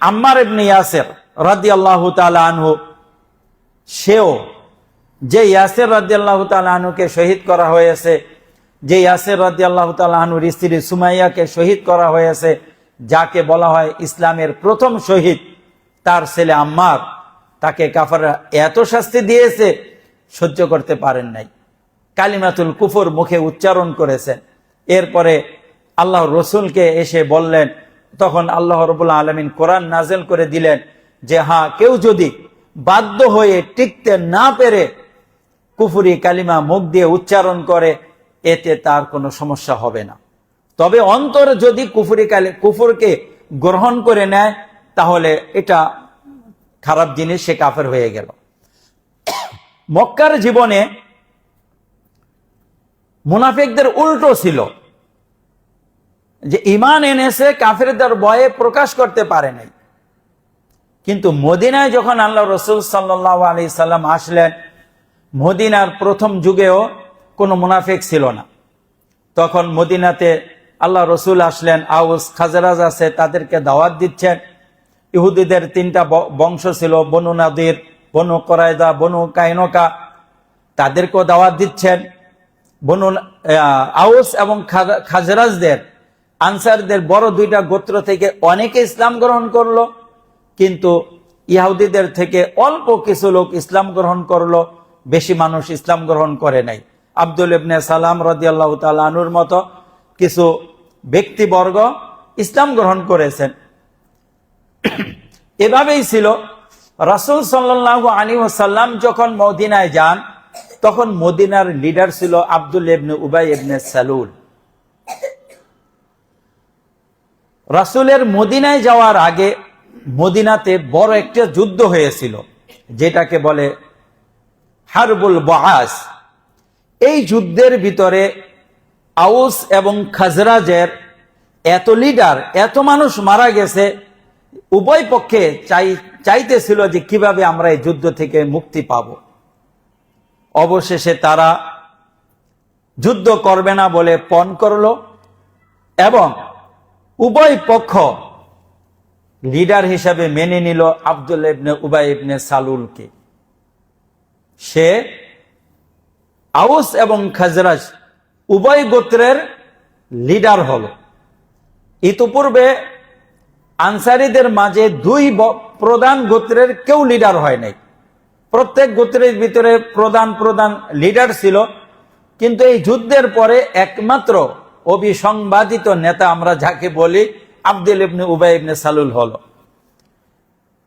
আম্মার ইবনে ইয়াসির রাদিয়াল্লাহু তাআলা আনহু, সেও যে ইয়াসির রাদিয়াল্লাহু তাআলা আনহুকে শহীদ করা হয়েছে, যে ইয়াসির রাদিয়াল্লাহু তাআলা আনহুর স্ত্রী সুমাইয়াকে শহীদ করা হয়েছে, যাকে বলা হয় ইসলামের প্রথম শহীদ, তার ছেলে আম্মার, তাকে কাফেররা এত শাস্তি দিয়েছে সহ্য করতে পারেন নাই। কালিমাতুল কুফর মুখে উচ্চারণ করেছেন। এরপরে আল্লাহ রসুলকে এসে বললেন, তখন আল্লাহ রাব্বুল আলামিন কোরআন নাযিল করে দিলেন যে হ্যাঁ, কেউ যদি বাধ্য হয়ে টিকতে না পেরে কুফরি কালিমা মুখ দিয়ে উচ্চারণ করে এতে তার কোনো সমস্যা হবে না। তবে অন্তরে যদি কুফরকে গ্রহণ করে নেয় তাহলে এটা খারাপ জিনিস, সে কাফের হয়ে গেল। মক্কার জীবনে মুনাফিকদের উল্টো ছিল, যে ঈমান এনেছে কাফেরদের ভয়ে প্রকাশ করতে পারে নাই। কিন্তু মদিনায় যখন আল্লাহ রাসূল সাল্লাল্লাহু আলাইহি সাল্লাম আসলেন, মদিনার প্রথম যুগেও কোনো মুনাফিক ছিল না। তখন মদিনাতে আল্লাহ রসুল আসলেন, আউস খাজরাজ আছে, তাদেরকে দাওয়াত দিচ্ছেন। ইহুদিদের 3টা বংশ ছিল, বনু নাদির, বনু কোরাইজা, বনু কাইনকা, তাদেরকেও দাওয়াত দিচ্ছেন। বনু আউস এবং খাজরাজদের, আনসারদের বড় দুইটা গোত্র থেকে অনেকে ইসলাম গ্রহণ করলো, কিন্তু ইহুদিদের থেকে অল্প কিছু লোক ইসলাম গ্রহণ করলো, বেশি মানুষ ইসলাম গ্রহণ করে নাই। আব্দুল ইবনে সালাম রাদিয়াল্লাহু তাআলা আনহুর মতো কিছু ব্যক্তিবর্গ ইসলাম গ্রহণ করেছেন। এভাবেই ছিল। রাসূল সাল্লাল্লাহু আলাইহি ওয়াসাল্লাম যখন মদিনায় যান, তখন মদিনার লিডার ছিল আব্দুল্লাহ ইবনে উবাই ইবনে সালুল। রাসূলের মদিনায় যাওয়ার আগে মদিনাতে বড় একটা যুদ্ধ হয়েছিল, যেটাকে বলে হারবুল বুআস। এই যুদ্ধের ভিতরে আউস এবং খাজরাজের এত লিডার, এত মানুষ মারা গেছে, উভয় পক্ষে চাইতেছিল যে কিভাবে আমরা এই যুদ্ধ থেকে মুক্তি পাব। অবশেষে তারা যুদ্ধ করবে না বলে পণ করল এবং উভয় পক্ষ লিডার হিসাবে মেনে নিল আব্দুল্লাহ ইবনে উবাই ইবনে সালুলকে। সে আউস এবং খাজরাজ উভয় গোত্রের লিডার হল। ইতিপূর্বে আনসারীদের মাঝে দুই প্রধান গোত্রের কেউ লিডার হয় নাই। প্রত্যেক গোত্রের ভিতরে প্রধান প্রধান লিডার ছিল, কিন্তু এই যুদ্ধের পরে একমাত্র অবিসংবাদিত নেতা আমরা যাকে বলি আব্দুল ইবনে উবাই ইবনে সালুল হলো।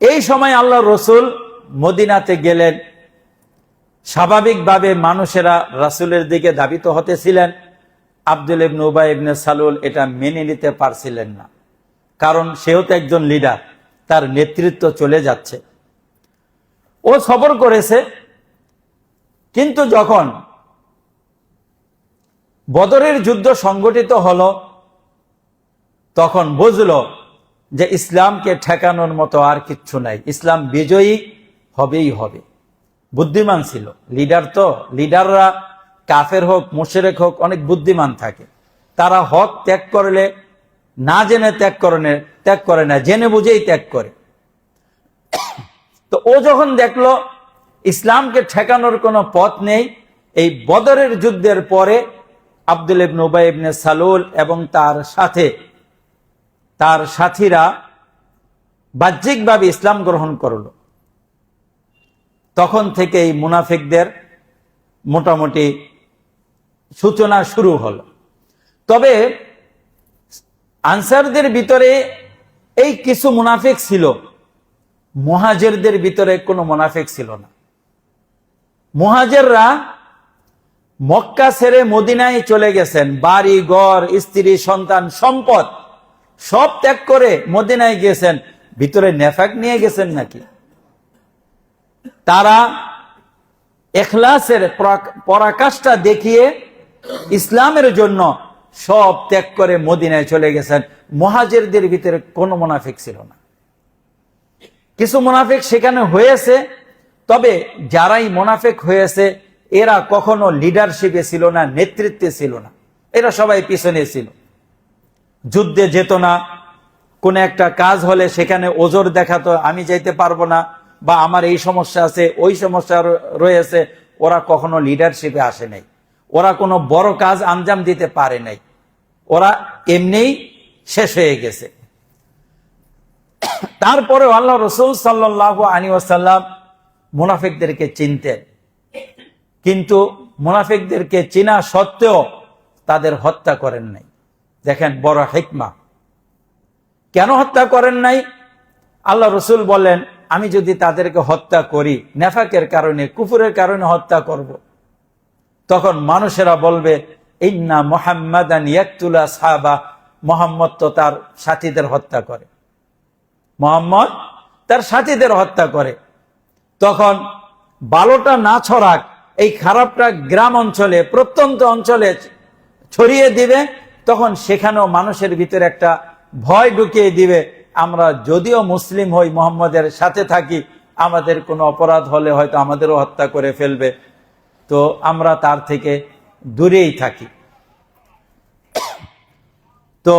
এই সময় আল্লাহ রসুল মদিনাতে গেলেন। স্বাভাবিকভাবে মানুষেরা রাসূলের দিকে ধাবিত হতেছিলেন। আব্দুল ইবনে উবাই ইবনে সালুল এটা মেনে নিতে পারছিলেন না, কারণ সেও তো একজন লিডার, তার নেতৃত্ব চলে যাচ্ছে। ও সবর করেছে, কিন্তু যখন বদরের যুদ্ধ সংগঠিত হলো, তখন বুঝলো যে ইসলামকে ঠেকানোর মতো আর কিচ্ছু নাই, ইসলাম বিজয়ী হবেই হবে। বুদ্ধিমান ছিল লিডার, তো লিডাররা কাফের হোক মুশরিক হোক অনেক বুদ্ধিমান থাকে। তারা হক ত্যাগ করলে না জেনে ত্যাগ করে না, জেনে বুঝেই ত্যাগ করে। তো ও যখন দেখলো ইসলামকে ঠেকানোর কোনো পথ নেই, এই বদরের যুদ্ধের পরে আব্দুল ইবনে উবাই ইবনে সালুল এবং তার সাথীরা বাহ্যিকভাবে ইসলাম গ্রহণ করলো। তখন থেকে এই মুনাফিকদের মোটামুটি সূচনা শুরু হলো। তবে আনসারদের ভিতরে এই কিছু মুনাফিক ছিল, মুহাজিরদের ভিতরে কোনো মুনাফিক ছিল না। মুহাজিররা মক্কা ছেড়ে মদিনায় চলে গেছেন, বাড়ি ঘর স্ত্রী সন্তান সম্পদ সব ত্যাগ করে মদিনায় গেছেন। ভিতরে নেফাক নিয়ে গেছেন নাকি? তারা ইখলাসের পরাকাষ্ঠা দেখিয়ে ইসলামের জন্য সব ত্যাগ করে মদিনায় চলে গেছেন। মুহাজিরদের ভিতরে কোনো মুনাফিক ছিল না। কিছু মুনাফিক সেখানে হয়েছে, তবে যারাই মুনাফিক হয়েছে এরা কখনো লিডারশিপে ছিল না, নেতৃত্বে ছিল না। এরা সবাই পিছনে ছিল, যুদ্ধে যেত না। কোন একটা কাজ হলে সেখানে ওজর দেখাতো, আমি যাইতে পারবো না, বা আমার এই সমস্যা আছে ওই সমস্যা রয়েছে। ওরা কখনো লিডারশিপে আসে নাই, ওরা কোনো বড় কাজ আঞ্জাম দিতে পারে নাই, ওরা এমনিই শেষ হয়ে গেছে। তারপরে আল্লাহ রাসূল সাল্লাল্লাহু আলাইহি ওয়াসাল্লাম মুনাফিকদেরকে চিনতেন, কিন্তু মুনাফিকদেরকে চেনা সত্ত্বেও তাদের হত্যা করেন নাই। দেখেন বড় হিকমা। কেন হত্যা করেন নাই? আল্লাহ রাসূল বলেন, আমি যদি তাদেরকে হত্যা করি, নেফাকের কারণে কুফরের কারণে হত্যা করব, তখন মানুষেরা বলবে ইন্না মুহাম্মাদান ইয়াকতুল আসহাবা, মুহাম্মদ তো তার সাথীদের হত্যা করে, মুহাম্মদ তার সাথীদের হত্যা করে। তখন বালোটা না ছড়াক, এই খারাপটা গ্রাম অঞ্চলে প্রত্যন্ত অঞ্চলে ছড়িয়ে দিবে, তখন সেখানেও মানুষের ভিতরে একটা ভয় ঢুকিয়ে দিবে, আমরা যদিও মুসলিম হই, মুহাম্মদের সাথে থাকি, আমাদের কোনো অপরাধ হলে হয়তো আমাদেরও হত্যা করে ফেলবে, তো আমরা তার থেকে দূরেই থাকি। তো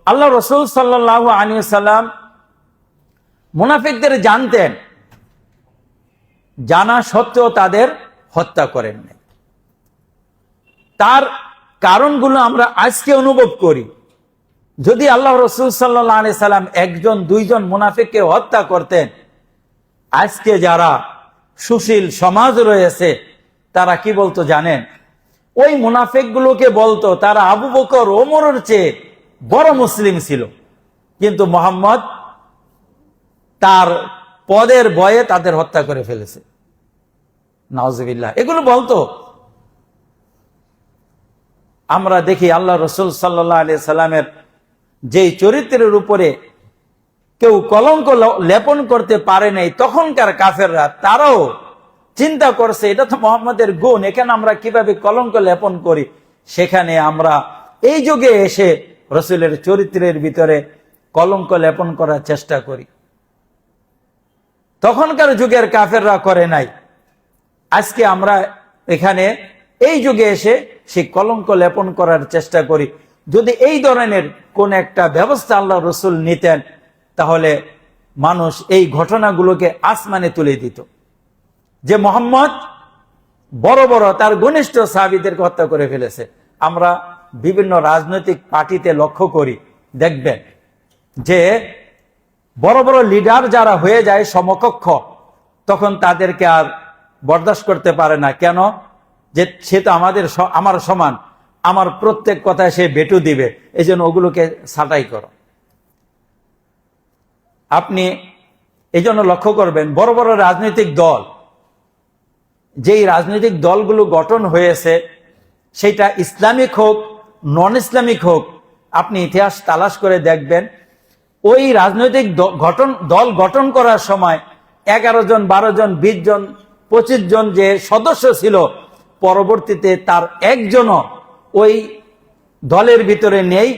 আল্লাহ রাসূল সাল্লাল্লাহু আলাইহি ওয়াসাল্লাম মুনাফিকদের জানতেন, জানা সত্ত্বেও তাদের হত্যা করেন নাই। তার কারণগুলো আমরা আজকে অনুভব করি। যদি আল্লাহ রাসূল সাল্লাল্লাহু আলাইহি সাল্লাম একজন দুইজন মুনাফিককে হত্যা করতেন, আজকে যারা সুশীল সমাজ রয়েছে তারা কি বলতো জানেন? ওই মুনাফিকগুলোকে বলতো তারা আবু বকর ওমরের চেয়ে বড় মুসলিম ছিল, কিন্তু মুহাম্মদ তার পদের ভয়ে তাদের হত্যা করে ফেলেছে। নাউজুবিল্লাহ, এগুলো বলতো। আমরা দেখি আল্লাহ রাসূল সাল্লাল্লাহু আলাইহি সাল্লামের যেই চরিত্রের উপরে কেউ কলঙ্ক লেপন করতে পারে নাই, তখনকার কাফেররা তারাও চিন্তা করছে এটা তো মুহাম্মদের গুণ, এখানে আমরা কিভাবে কলঙ্ক লেপন করি। সেখানে আমরা এই যুগে এসে রাসূলের চরিত্রের ভিতরে কলঙ্ক লেপন করার চেষ্টা করি। তখনকার যুগের কাফেররা করে নাই, আজকে আমরা এখানে এই যুগে এসে সেই কলঙ্ক লেপন করার চেষ্টা করি। যদি এই ধরনের কোন একটা ব্যবস্থা আল্লাহ রাসূল নিতেন, তাহলে মানুষ এই ঘটনাগুলোকে আসমানে তুলে দিত যে মুহাম্মদ বড় বড় তার ঘনিষ্ঠ সাহাবীদেরকে হত্যা করে ফেলেছে। আমরা বিভিন্ন রাজনৈতিক পার্টিতে লক্ষ্য করি, দেখবেন যে বড় বড় লিডার যারা হয়ে যায় সমকক্ষ, তখন তাদেরকে আর বরদাস্ত করতে পারে না। কেন? যে সে তো আমার সমান, আমার প্রত্যেক কথায় সে ভেটো দিবে, এই জন্য ওগুলোকে ছাঁটাই করো। আপনি এই জন্য লক্ষ্য করবেন বড় বড় রাজনৈতিক দল, যেই রাজনৈতিক দলগুলো গঠন হয়েছে সেটা ইসলামিক হোক নন ইসলামিক হোক, আপনি ইতিহাস তালাশ করে দেখবেন ওই রাজনৈতিক দল গঠন করার সময় 11 জন 12 জন 20 জন 25 জন যে সদস্য ছিল, পরবর্তীতে তার একজনও ওই দলের ভিতরে নেই।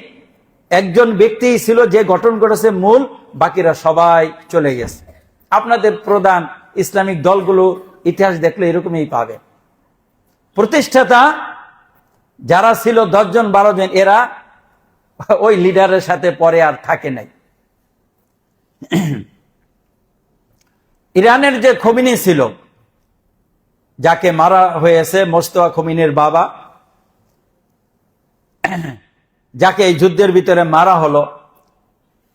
একজন ব্যক্তি ছিল যে গঠন করেছে মূল, বাকিরা সবাই চলে গেছে। আপনাদের প্রধান ইসলামিক দলগুলো ইতিহাস দেখলে এরকমই পাবে। প্রতিষ্ঠাতা যারা ছিল 10 জন 12 জন, এরা ওই লিডারের সাথে পরে আর থাকে নাই। ইরানের যে খোমেনি ছিল, যাকে মারা হয়েছে, মোস্তফা খোমেনির বাবা, যাকে এই যুদ্ধের ভিতরে মারা হলো,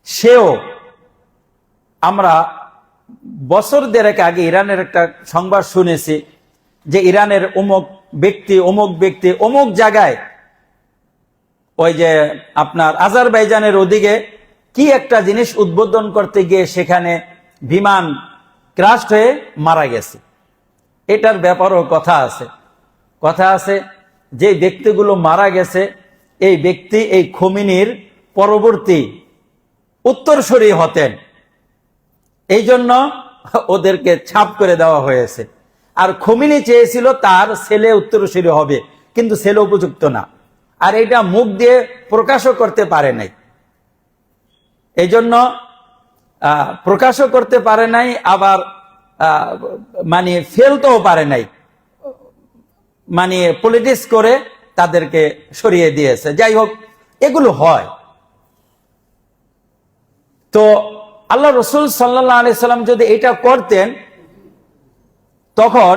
সেও, আমরা বছর দেড়েক আগে ইরানের একটা সংবাদ শুনেছি যে ইরানের অমুক ব্যক্তি অমুক জায়গায়, ওই যে আপনার আজারবাইজানের ওদিকে কি একটা জিনিস উদ্বোধন করতে গিয়ে সেখানে বিমান ক্রাশ হয়ে মারা গেছে। এটার ব্যাপারেও কথা আছে যে ব্যক্তিগুলো মারা গেছে, এই ব্যক্তি এই খোমেনির পরবর্তী উত্তরসূরি হতেন, এই জন্য ওদেরকে ছাপ করে দেওয়া হয়েছে। আর খোমেনি চেয়েছিল তার ছেলে উত্তরসূরি হবে, কিন্তু ছেলে উপযুক্ত না, আর এটা মুখ দিয়ে প্রকাশও করতে পারে নাই। এই জন্য প্রকাশও করতে পারে নাই, আবার মানে ফেলতেও পারে নাই, মানে পলিটিক্স করে তাদেরকে সরিয়ে দিয়েছে। যাই হোক, এগুলো হয়। তো আল্লাহ রাসূল সাল্লাল্লাহু আলাইহি সাল্লাম যদি এটা করতেন, তখন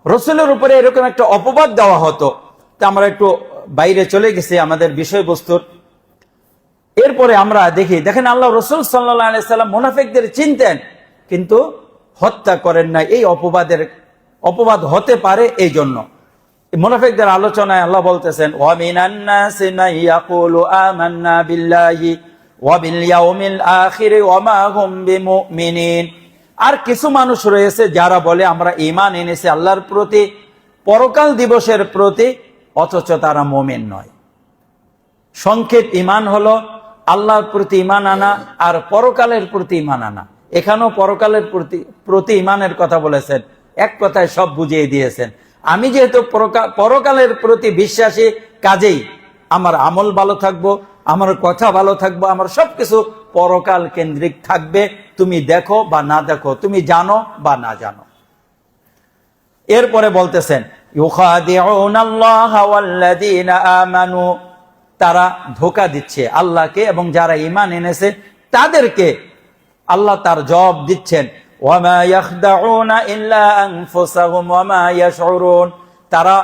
রাসূলের উপরে এরকম একটা অপবাদ দেওয়া হতো। তা আমরা একটু বাইরে চলে গেছি আমাদের বিষয়বস্তুর। এরপরে আমরা দেখেন আল্লাহ রাসূল সাল্লাল্লাহু আলাইহি সাল্লাম মুনাফিকদের চিনতেন, কিন্তু হত্যা করেন না। এই অপবাদ হতে পারে এই জন্য। মুনাফিকদের আলোচনায় আল্লাহ বলতেছেন, ওয়া মিনান নাসি মান ইয়াকুলু আমান্না বিল্লাহি ওয়া বিল ইয়াউমিল আখির ওয়া মা হুম বিমুমিনিন। আর কিছু মানুষ রয়েছে যারা বলে আমরা ঈমান এনেছি আল্লাহর প্রতি, পরকাল দিবসের প্রতি, অথচ তারা মুমিন নয়। সংক্ষেপ, ঈমান হলো আল্লাহর প্রতি ঈমান আনা আর পরকালের প্রতি ঈমান আনা। এখানেও পরকালের প্রতি ঈমানের কথা বলেছেন, এক কথায় সব বুঝিয়ে দিয়েছেন। আমি যেহেতু পরকালের প্রতি বিশ্বাসী, কাজেই আমার আমল ভালো থাকবো, আমার কথা ভালো থাকবো, আমার সবকিছু পরকাল কেন্দ্রিক থাকবে। তুমি দেখো বা না দেখো, তুমি জানো বা না জানো। এরপরে বলতেছেন, ইউখাদিউনাল্লাহা ওয়াল্লাযীনা আমানু, তারা ধোঁকা দিচ্ছে আল্লাহকে এবং যারা ঈমান এনেছে তাদেরকে। আল্লাহ তার জবাব দিচ্ছেন, ওয়ামা ইয়াখদাউনা ইল্লা আনফুসাহুম ওয়ামা ইয়াশউরুন, তারা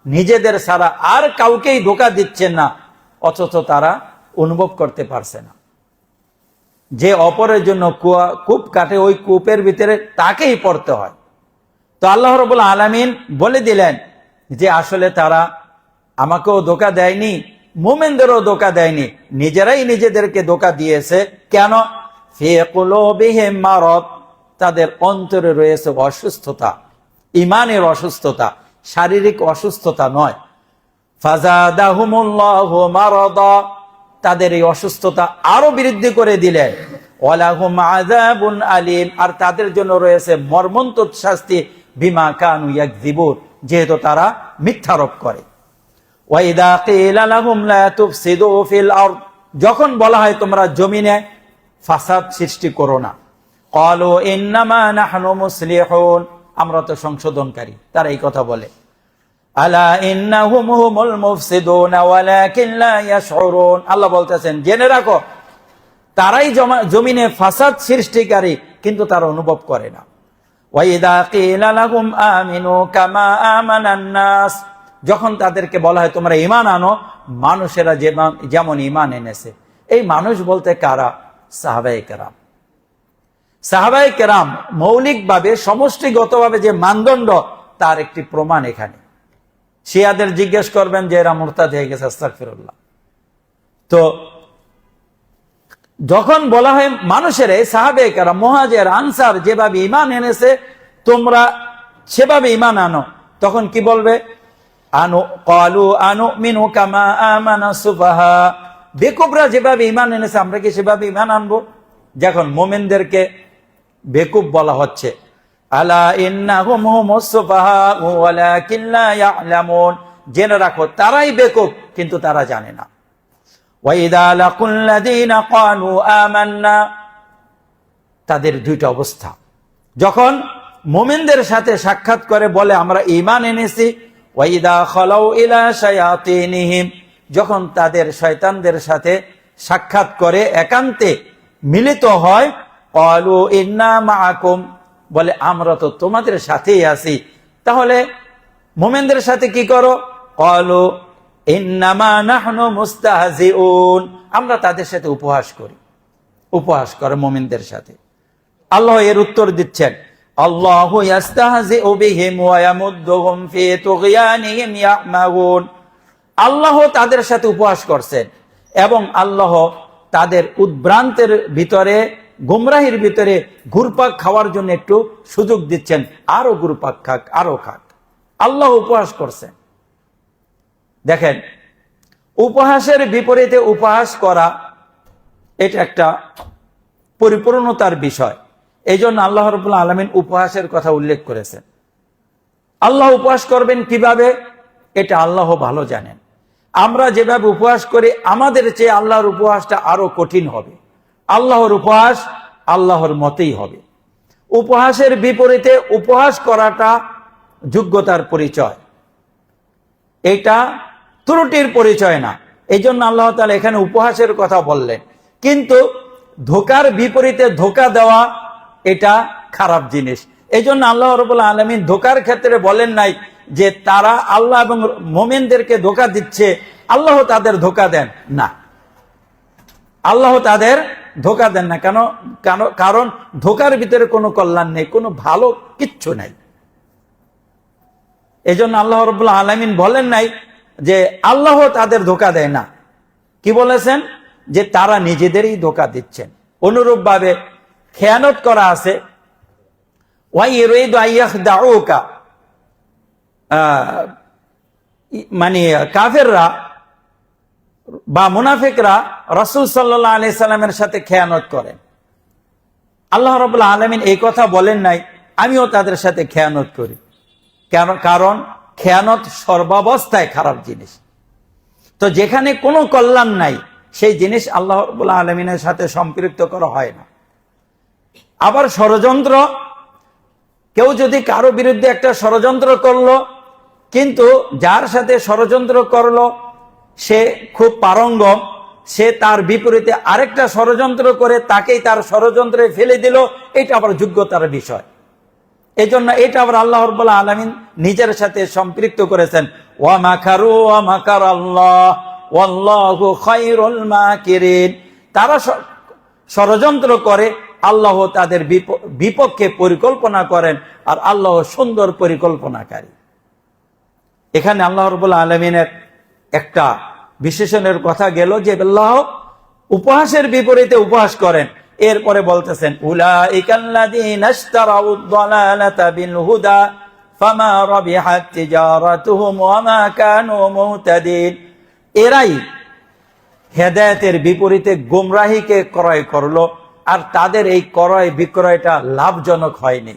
নিজেদের ছাড়া আর কাউকেই ধোঁকা দিচ্ছেন না, অথচ তারা অনুভব করতে পারছে না। যে অপরের জন্য কূপ কাটে, ওই কূপের ভিতরে তাকেই পড়তে হয়। তো আল্লাহ রাব্বুল আলামিন বলে দিলেন যে আসলে তারা আমাকেও ধোঁকা দেয়নি, মুমিনদেরও ধোঁকা দেয়নি, নিজেরাই নিজেদেরকে ধোঁকা দিয়েছে। কেন? ফি কুলুবিহিম মারাদ, তাদের অন্তরে রয়েছে অসুস্থতা, ইমানের অসুস্থতা, শারীরিক অসুস্থতা নয়। ফাজাদাহুমুল্লাহু মারাদা, তাদের এই অসুস্থতা আরো বৃদ্ধি করে দিলেন। ওয়ালাহুম আযাবুন আলীম, আর তাদের জন্য রয়েছে মর্মন্তুদ শাস্তি, বিমা কানু ইয়াকযিবুন, যেহেতু তারা মিথ্যারোপ করে। ওয়াইদা কিলা লাহুম লা তুফসিদু ফিল আরদ, যখন বলা হয় তোমরা জমিনে ফাসাদ সৃষ্টি করো না, ক্বালু ইন্নামা নাহনু মুসলিহুন, আমরা তো সংশোধনকারী, তারা এই কথা বলে। আলা ইন্নাহুম হুমুল মুফসিদুন ওয়ালাকিন লা ইয়াশউরুন, আল্লাহ বলতেছেন জেনে রাখো তারাই জমিনে ফাসাদ সৃষ্টিকারী, কিন্তু তারা অনুভব করে না। ওয়াইদা কিলা লাহুম আমিনু কামা আমানান নাস, যখন তাদেরকে বলা হয় তোমরা ঈমান আনো মানুষেরা যেমন ঈমান এনেছে। এই মানুষ বলতে কারা? সাহাবায়ে কেরাম। সাহাবায়ে কেরাম মৌলিকভাবে সমষ্টিগতভাবে যে মানদণ্ড, তার একটি প্রমাণ এখানে। শিয়াদের জিজ্ঞেস করবেন যে এরা মুরতাদ হয়ে গেছে, আস্তাগফিরুল্লাহ। তো যখন বলা হয় মানুষের, সাহাবায়ে কেরাম, মুহাজির, আনসার যেভাবে ঈমান এনেছে তোমরা সেভাবে ঈমান আনো, তখন কি বলবে? আনু ক্বালু আনুমিনু কামা আমানা সুফাহা, বেকুবরা যেভাবে ঈমান এনেছে আমরা কি সেভাবে ঈমান আনবো? যখন মুমিনদেরকে বেকুব বলা হচ্ছে, আলা ইন্নাহুম হুমুস সুফাহা ওয়ালাকিন লা ইয়ালামুন, জেনে রাখো তারাই বেকুব কিন্তু তারা জানে না। ওয়াইদা লাকুল্লাযীনা ক্বালু আমান্না, তাদের দুইটা অবস্থা, যখন মুমিনদের সাথে সাক্ষাৎ করে বলে আমরা ঈমান এনেছি, ওয়াইদা খালাউ ইলা শায়াতিনিহিম, যখন তাদের শয়তানদের সাথে সাক্ষাৎ করে একান্তে মিলিত হয়, ক্বালু ইন্না মাআকুম, বলে আমরা তো তোমাদের সাথেই আছি। তাহলে মুমিনদের সাথে কি করো? ক্বালু ইন্নামা নাহনু মুস্তাহজিউন, আমরা তাদের সাথে উপহাস করি। উপহাস করে মুমিনদের সাথে। আল্লাহ এর উত্তর দিচ্ছেন, আল্লাহু ইস্তাহজিউ বিহিম ওয়া ইয়ামুদ্দুহুম ফি তুগয়ানিহিম ইয়ামাগুন, আল্লাহ তাদের সাথে উপহাস করছেন এবং আল্লাহ তাদের উদ্ভ্রান্তের ভিতরে, গুমরাহির ভিতরে ঘুরপাক খাওয়ার জন্য একটু সুযোগ দিচ্ছেন, আরো ঘুরপাক খাক, আরো খাক। আল্লাহ উপহাস করছেন। দেখেন, উপহাসের বিপরীতে উপহাস করা এটা একটা পরিপূর্ণতার বিষয়। এই জন্য আল্লাহ রাব্বুল আলামিন উপহাসের কথা উল্লেখ করেছেন। আল্লাহ উপহাস করবেন কিভাবে, এটা আল্লাহ ভালো জানেন। আমরা যেভাবে উপহাস করি আমাদের চেয়ে আল্লাহর উপহাসটা আরো কঠিন হবে। আল্লাহর উপহাস আল্লাহর মতেই হবে। উপহাসের বিপরীতে উপহাস করাটা যোগ্যতার পরিচয়, এটা ত্রুটির পরিচয় না। এই জন্য আল্লাহ তাআলা এখানে উপহাসের কথা বললেন। কিন্তু ধোঁকার বিপরীতে ধোঁকা দেওয়া এটা খারাপ জিনিস। এই জন্য আল্লাহ রাব্বুল আলামিন ধোঁকার ক্ষেত্রে বলেন নাই যে তারা আল্লাহ এবং মুমিনদেরকে ধোঁকা দিচ্ছে, আল্লাহ তাদের ধোঁকা দেন না। আল্লাহ তাদের ধোঁকা দেন না। কেন? কারণ ধোঁকার ভিতরে কোনো কল্যাণ নেই, কোনো ভালো কিচ্ছু নাই। এই জন্য আল্লাহ রাব্বুল আলামিন বলেন নাই যে আল্লাহ তাদের ধোঁকা দেয় না। কি বলেছেন? যে তারা নিজেদেরই ধোঁকা দিচ্ছেন। অনুরূপ ভাবে খেয়ানত করা আছে, মানে কাফেররা বা মুনাফিকরা রাসূল সাল্লাল্লাহু আলাইহি সাল্লামের সাথে খেয়ানত করেন। আল্লাহ রাব্বুল আলামিন এই কথা বলেন নাই আমিও তাদের সাথে খেয়ানত করি। কারণ খেয়ানত সর্বাবস্থায় খারাপ জিনিস। তো যেখানে কোনো কল্যাণ নাই সেই জিনিস আল্লাহ রাব্বুল আলামিনের সাথে সম্পৃক্ত করা হয় না। আবার ষড়যন্ত্র, কেউ যদি কারো বিরুদ্ধে একটা ষড়যন্ত্র করলো, কিন্তু যার সাথে ষড়যন্ত্র করলো সে খুব পারঙ্গম, সে তার বিপরীতে আরেকটা ষড়যন্ত্র করে তাকেই তার ষড়যন্ত্রে ফেলে দিল, এটা আবার যোগ্যতার বিষয়। এই জন্য এটা আবার আল্লাহ রাব্বুল আলামিন নিজের সাথে সম্পৃক্ত করেছেন, ওয়া মাকারু ওয়া মাকার আল্লাহ ওয়াল্লাহু খায়রুল মাকিরিন। তারা ষড়যন্ত্র করে, আল্লাহ তাদের বিপক্ষে পরিকল্পনা করেন, আর আল্লাহ সুন্দর পরিকল্পনাকারী। এখানে আল্লাহ রাব্বুল আলামিনের একটা বিশেষণের কথা গেল যে আল্লাহ উপহাসের বিপরীতে উপহাস করেন। এরপরে বলতেছেন, উলাইকাল্লাযীনা ইশতারাউদ দালালাতা বিল হুদা ফামা রাবিহাত তিজারাতুহুম ওয়া মা কানু মুহতাদিন। এরাই হেদায়েতের বিপরীতে গোমরাহিকে ক্রয় করলো, আর তাদের এই ক্রয় বিক্রয়টা লাভজনক হয়নি,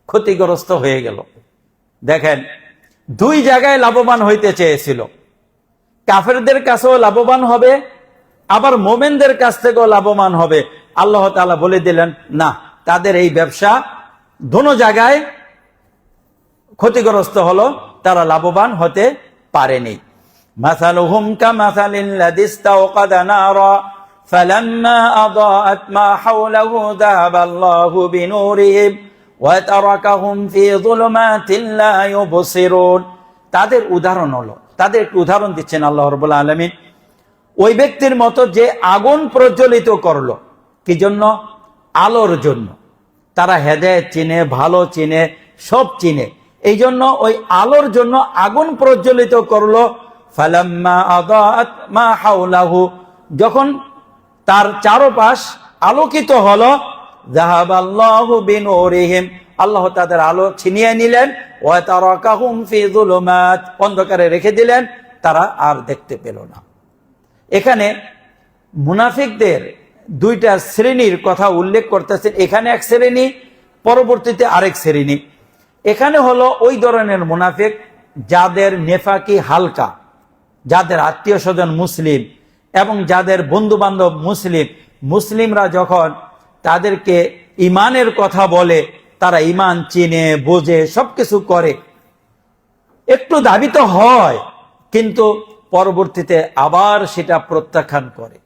ক্ষতিগ্রস্ত হয়ে গেল। দেখেন, দুই জায়গায় লাভবান হইতে চেয়েছিল, কাফেরদের কাছেও লাভবান হবে, আবার মোমেনদের কাছ থেকেও লাভবান হবে। আল্লাহ তাআলা বলে দিলেন, না, তাদের এই ব্যবসা দোনো জায়গায় ক্ষতিগ্রস্ত হলো, তারা লাভবান হতে পারেনি। মাসালুহুম কামাসালিল্লাযী ইসতাওকাদা নারা ফালাম্মা আদাআত মা হাওলাহু যাহাবাল্লাহু বিনূরিহিম ওয়া তারাকাহুম ফি যুলুমাতিন লা ইউবসিরুন। তাদের উদাহরণ হলো, তাদের একটু উদাহরণ দিচ্ছেন আল্লাহ রাব্বুল আলামিন, ওই ব্যক্তির মতো যে আগুন প্রজ্বলিত করলো, কি জন্য? আলোর জন্য। তারা হেদায়েত চিনে, ভালো চিনে, সব চিনে, এই জন্য ওই আলোর জন্য আগুন প্রজ্বলিত করলো। ফালাম্মা আদাআত মা হাওলাহু, যখন তার চারপাশ আলোকিত হলো, যাহাবাল্লাহু বিনূরিহিম, আল্লাহ তাদের আলো ছিনিয়ে নিলেন, ওয়া তারাকাহুম ফি যুলুমাত, অন্ধকারে রেখে দিলেন, তারা আর দেখতে পেল না। এখানে মুনাফিকদের দুইটা শ্রেণীর কথা উল্লেখ করতেছেন, এখানে এক শ্রেণী, পরবর্তীতে আরেক শ্রেণী। এখানে হলো ওই ধরনের মুনাফিক যাদের নেফাকি হালকা, যাদের আত্মীয় স্বজন মুসলিম এবং যাদের বন্ধু বান্ধব মুসলিম, মুসলিমরা যখন তাদেরকে ইমানের কথা বলে, তারা ইমান চিনে, বোঝে, সবকিছু করে, একটু দাবিত হয়, কিন্তু পরবর্তীতে আবার সেটা প্রত্যাখ্যান করে।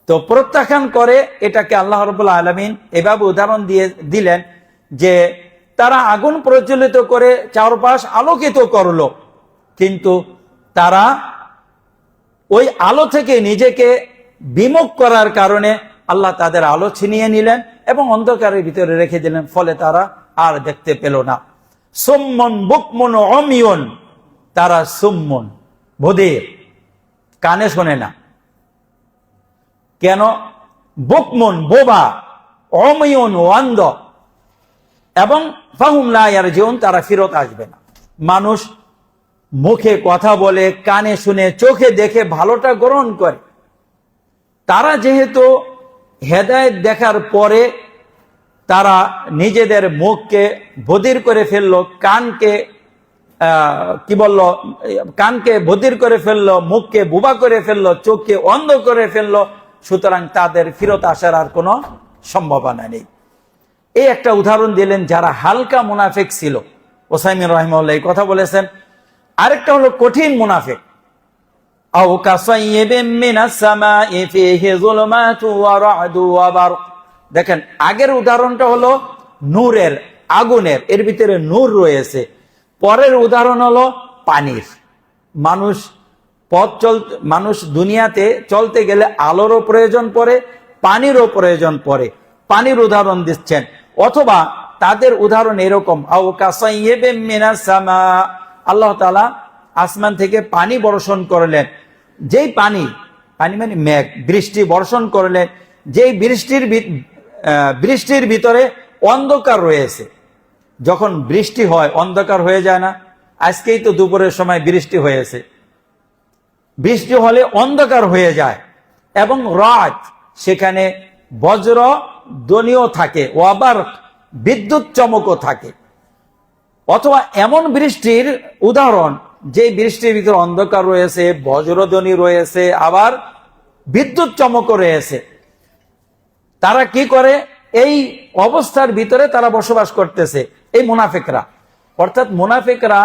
তো প্রত্যাখ্যান করে, এটাকে আল্লাহ রাব্বুল আলামিন এভাবে উদাহরণ দিয়ে দিলেন যে তারা আগুন প্রজ্বলিত করে চারপাশ আলোকিত করলো, কিন্তু তারা ওই আলো থেকে নিজেকে বিমুখ করার কারণে আল্লাহ তাদের আলো ছিনিয়ে নিলেন এবং অন্ধকারের ভিতরে রেখে দিলেন, ফলে তারা আর দেখতে পেল না। সুম্মুন বুকমুন উমিয়ুন, তারা সুম্মুন, বধির, কানে শোনে না। কেন? বুকমুন, বোবা, উমিয়ুন, অন্ধ, এবং ফাহুম লা ইয়ারজিউন, তারা ফিরত আসবে না। মানুষ মুখে কথা বলে, কানে শুনে, চোখে দেখে ভালোটা গ্রহণ করে। তারা যেহেতু হেদায়েত দেখার পরে তারা নিজেদের মুখকে বধির করে ফেললো, কানকে কানকে বধির করে ফেললো, মুখকে বোবা করে ফেললো, চোখকে অন্ধ করে ফেললো, সুতরাং তাদের ফিরত আসার আর কোনো সম্ভাবনা নেই। এই একটা উদাহরণ দিলেন যারা হালকা মুনাফিক ছিল। ওসাইমিন রাহিমাহুল্লাহ এই কথা বলেছেন। আরেকটা হলো কঠিন মুনাফিক, আও কাসাইয়্যিবিন মিনাস সামাই ফীহি যুলুমাতু ওয়া রা'দু ওয়া বারক। দেখেন, আগের উদাহরণটা হলো নূরের, আগুনের, এর ভিতরে নূর রয়েছে। পরের উদাহরণ হলো পানির। মানুষ দুনিয়াতে চলতে গেলে আলোরও প্রয়োজন পড়ে, পানিরও প্রয়োজন পড়ে। পানির উদাহরণ দিচ্ছেন, অথবা তাদের উদাহরণ এরকম, আও কাসাইয়্যিবিন মিনাস সামা, আল্লাহ তাআলা আসমান থেকে পানি বর্ষণ করলেন। যেই পানি মানে মেঘ, বৃষ্টি বর্ষণ করলেন, যেই বৃষ্টির ভিতরে অন্ধকার রয়েছে। যখন বৃষ্টি হয় অন্ধকার হয়ে যায় না? আজকেই তো দুপুরের সময় বৃষ্টি হয়েছে। বৃষ্টি হলে অন্ধকার হয়ে যায়, এবং রাত, সেখানে বজ্র ধ্বনিও থাকে, আবার বিদ্যুৎ চমকও থাকে। অথবা এমন বৃষ্টির উদাহরণ, যে বৃষ্টির ভিতরে অন্ধকার রয়েছে, বজ্রধ্বনি রয়েছে, আবার বিদ্যুৎ চমকও রয়েছে। তারা কি করে? এই অবস্থার ভিতরে তারা বসবাস করতেছে, এই মুনাফিকরা। অর্থাৎ মুনাফিকরা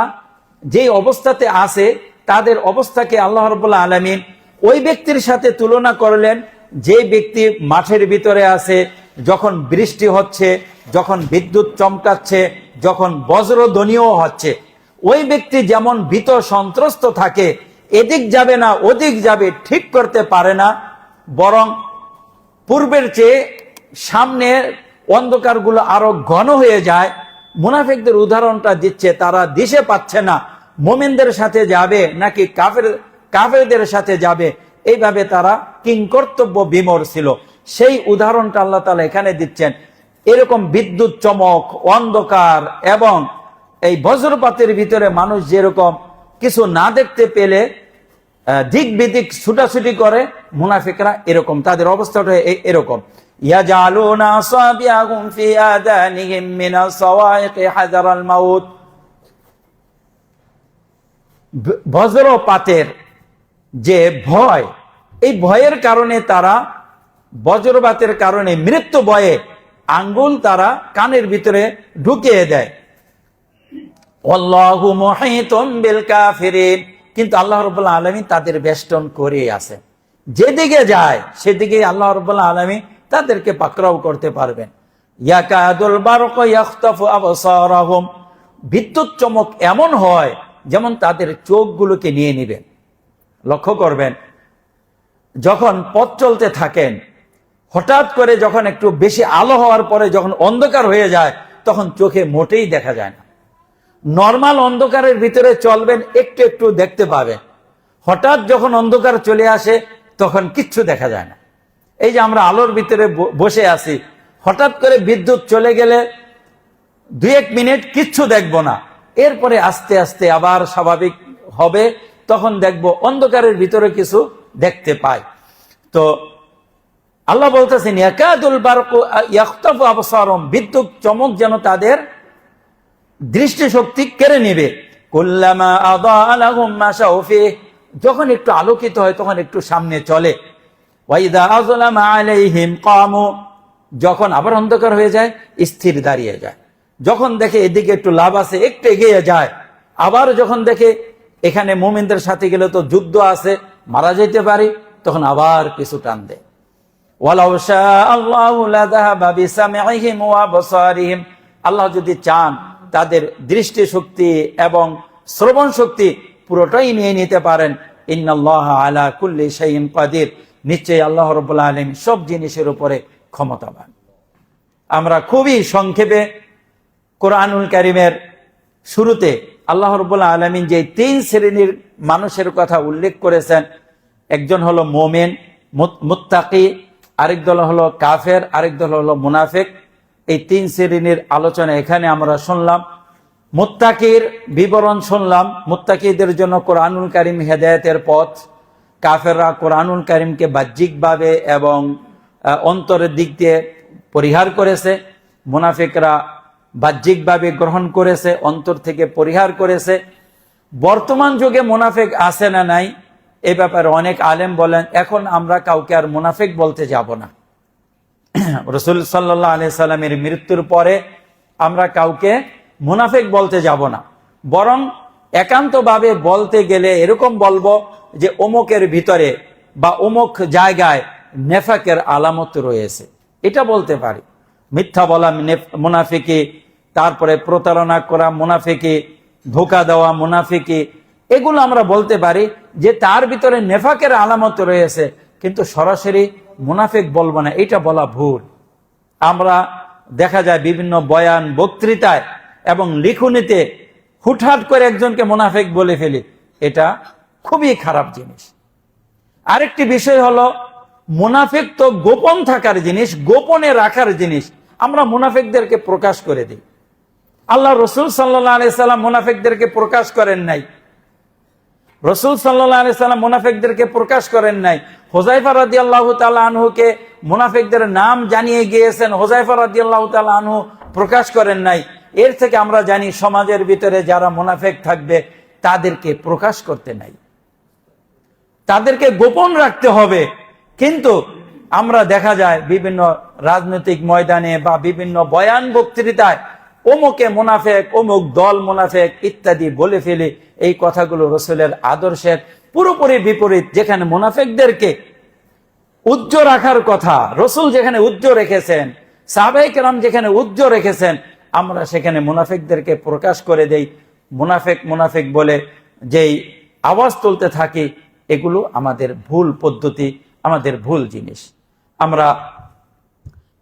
যেই অবস্থাতে আছে, তাদের অবস্থাকে আল্লাহ রাব্বুল আলামিন ওই ব্যক্তির সাথে তুলনা করলেন যে ব্যক্তি মাঠের ভিতরে আছে, যখন বৃষ্টি হচ্ছে, যখন বিদ্যুৎ চমকাচ্ছে, যখন বজ্রধ্বনিও হচ্ছে, ওই ব্যক্তি যেমন ভীত সন্ত্রস্ত থাকে, এদিক যাবে না ওদিক যাবে ঠিক করতে পারে না, বরং পূর্বের চেয়ে সামনে অন্ধকারগুলো আরো ঘন হয়ে যায়। মুনাফিকদের উদাহরণটা দিচ্ছে, তারা দিশে পাচ্ছে না মুমিনদের সাথে যাবে নাকি কাফেরদের সাথে যাবে, এইভাবে তারা কিংকর্তব্য বিমর ছিল। সেই উদাহরণটা আল্লাহ তাআলা এখানে দিচ্ছেন। এরকম বিদ্যুৎ চমক, অন্ধকার এবং এই বজ্রপাতের ভিতরে মানুষ যেরকম কিছু না দেখতে পেলে দিক বিদিক ছুটাছুটি করে, মুনাফিকরা এরকম, তাদের অবস্থাটা এরকম। ইয়াজালুনা আসাবিআহুম ফি আযানিহিম মিনাস সাওয়াইকি হাযারাল মাউত। বজ্রপাতের যে ভয়, এই ভয়ের কারণে তারা, বজ্রপাতের কারণে মৃত্যু ভয়ে আঙ্গুল তারা কানের ভিতরে ঢুকিয়ে দেয়। আল্লাহু মুহীতুম বিল কাফিরিন, কিন্তু আল্লাহ রাব্বুল আলামিন তাদের বেষ্টন করে আছে। যেদিকে যায় সেদিকে আল্লাহ রাব্বুল আলামিন তাদেরকে পাকড়াও করতে পারবেন। ইয়াকাদুল বারকু ইয়াখতাফু আবসারাহুম, বিদ্যুৎ চমক এমন হয় যেমন তাদের চোখগুলোকে নিয়ে নেবেন। লক্ষ্য করবেন, যখন পথ চলতে থাকেন, হঠাৎ করে যখন একটু বেশি আলো হওয়ার পরে যখন অন্ধকার হয়ে যায়, তখন চোখে মোটেই দেখা যায় না। নর্মাল অন্ধকারের ভিতরে চলবেন, একটু একটু দেখতে পাবেন। হঠাৎ যখন অন্ধকার চলে আসে, তখন কিচ্ছু দেখা যায় না। এই যে আমরা আলোর ভিতরে বসে আছি, হঠাৎ করে বিদ্যুৎ চলে গেলে 2-1 মিনিট কিচ্ছু দেখবো না, এরপরে আস্তে আস্তে আবার স্বাভাবিক হবে, তখন দেখবো অন্ধকারের ভিতরে কিছু দেখতে পাই। তো আল্লাহ বলতেছেন ইয়াকাদুল বারকু ইয়াখতাফু আবসারহুম, বিদ্যুৎ চমক যেন তাদের দৃষ্টিশক্তি কেড়ে নেবে। কুল্লামা আযা লাহুম মাশাউ ফিহি, যখন একটু আলোকিত হয় তখন একটু সামনে চলে। ওয়া ইযা আযলামা আলাইহিম কামু, যখন আবার অন্ধকার হয়ে যায় স্থির দাঁড়িয়ে যায়। যখন দেখে এদিকে একটু লাভ আছে একটু এগিয়ে যায়, আবার যখন দেখে এখানে মুমিনদের সাথে গেলে তো যুদ্ধ আছে, মারা যেতে পারি, তখন আবার কিছু টান দেয়। ওয়ালাউ শাআল্লাহু লাযাহাবা বিসামিহিম ওয়া আবসারিহিম, আল্লাহ যদি চান তাদের দৃষ্টিশক্তি এবং শ্রবণ শক্তি পুরোটাই নিয়ে নিতে পারেন। ইন্নাল্লাহা আলা কুল্লি শাইইন কাদির, নিশ্চয়ই আল্লাহ রাব্বুল আলামিন সব জিনিসের উপরে ক্ষমতাবান। আমরা খুবই সংক্ষেপে কোরআনুল কারীমের শুরুতে আল্লাহ রাব্বুল আলামিন যে 3 শ্রেণীর মানুষের কথা উল্লেখ করেছেন, একজন হলো মুমিন মুত্তাকি, আরেক দল হলো কাফের, আরেক দল হলো মুনাফিক। এই 3 শ্রেণীর আলোচনা এখানে আমরা শুনলাম। মুত্তাকির বিবরণ শুনলাম, মুত্তাকিদের জন্য কোরআনুল কারীম হেদায়েতের পথ। কাফেররা কোরআনুল কারীমকে বাহ্যিকভাবে এবং অন্তরের দিক দিয়ে পরিহার করেছে, মুনাফিকরা বাহ্যিকভাবে গ্রহণ করেছে, অন্তর থেকে পরিহার করেছে। বর্তমান যুগে মুনাফিক আছে না নাই, এ ব্যাপারে অনেক আলেম বলেন এখন আমরা কাউকে আর মুনাফিক বলতে যাব না। রাসূল সাল্লাল্লাহু আলাইহি সাল্লামের মৃত্যুর পরে আমরা কাউকে মুনাফিক বলতে যাব না, বরং একান্তভাবে বলতে গেলে এরকম বলবো যে অমুকের ভিতরে বা অমুক জায়গায় নেফাকের আলামত রয়েছে, এটা বলতে পারি। মিথ্যা বলা মুনাফিকি, তারপরে প্রতারণা করা মুনাফিকি, ধোঁকা দেওয়া মুনাফিকি, এগুলো আমরা বলতে পারি যে তার ভিতরে নেফাকের আলামত রয়েছে, কিন্তু সরাসরি মুনাফিক বলবো না, এটা বলা ভুল। আমরা দেখা যায় বিভিন্ন বয়ান বক্তৃতায় এবং লিখনিতে হুটহাট করে একজনকে মুনাফিক বলে ফেলি, এটা খুবই খারাপ জিনিস। আরেকটি বিষয় হলো মুনাফিক তো গোপন থাকার জিনিস, গোপনে রাখার জিনিস, আমরা মুনাফিকদেরকে প্রকাশ করে দিই। আল্লাহ রসুল সাল্লাল্লাহু আলাইহি সাল্লাম মুনাফিকদেরকে প্রকাশ করেন নাই। রসুল সাল্লাল্লাহু আলাইহি সাল্লাম মুনাফিকদেরকে প্রকাশ করেন নাই। হুযায়ফা রাদিয়াল্লাহু তাআলা আনহুকে মুনাফিকদের নাম জানিয়ে গিয়েছেন, হুযায়ফা রাদিয়াল্লাহু তাআলা আনহু প্রকাশ করেন নাই। এর থেকে আমরা জানি সমাজের ভিতরে যারা মুনাফিক থাকবে তাদেরকে প্রকাশ করতে নাই, তাদেরকে গোপন রাখতে হবে। কিন্তু আমরা দেখা যায় বিভিন্ন রাজনৈতিক ময়দানে বা বিভিন্ন বয়ান বক্তৃতায় অমুকে মুনাফিক, অমুক দল মুনাফিক ইত্যাদি বলে ফেলে এই কথাগুলো রাসূলের আদর্শের পুরোপুরি বিপরীত। যেখানে মুনাফিকদেরকে উজ্জ্ব রাখার কথা, রসুল যেখানে উজ্জ্ব রেখেছেন, সাহাবায়ে কেরাম যেখানে উজ্জ্ব রেখেছেন, আমরা সেখানে মুনাফিকদেরকে প্রকাশ করে দেই। মুনাফিক মুনাফিক বলে যেই আওয়াজ তুলতে থাকি, এগুলো আমাদের ভুল পদ্ধতি, আমাদের ভুল জিনিস। আমরা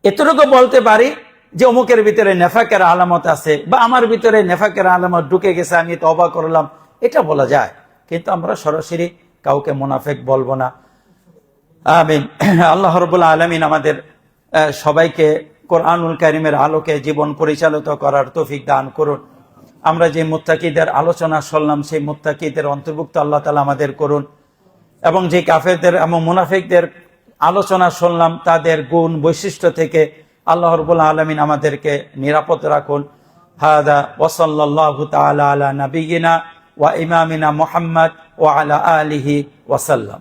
এতটুকু বলতে পারি যে অমুকের ভিতরে নেফাকের আলামত আছে, বা আমার ভিতরে নেফাকের আলামত ঢুকে গেছে, আমি তওবা করলাম, এটা বলা যায়। কিন্তু আমরা সরাসরি কাউকে মুনাফিক বলবো না। আমিন। আল্লাহ রাব্বুল আলামিন আমাদের সবাইকে কোরআনুল কারীমের আলোকে জীবন পরিচালিত করার তৌফিক দান করুন। আমরা যে মুত্তাকিদের আলোচনা শুনলাম, সেই মুত্তাকিদের অন্তর্ভুক্ত আল্লাহ তাআলা আমাদের করুন। এবং যে কাফেরদের এবং মুনাফিকদের আলোচনা শুনলাম, তাদের গুণ বৈশিষ্ট্য থেকে আল্লাহ রাব্বুল আলামিন আমাদেরকে নিরাপদ রাখুন। হাদা ওয়া সাল্লাল্লাহু তাআলা আলা নাবিয়িনা ওয়া ইমামিনা মুহাম্মদ ওয়া আলা আলিহি ওয়া সাল্লাম।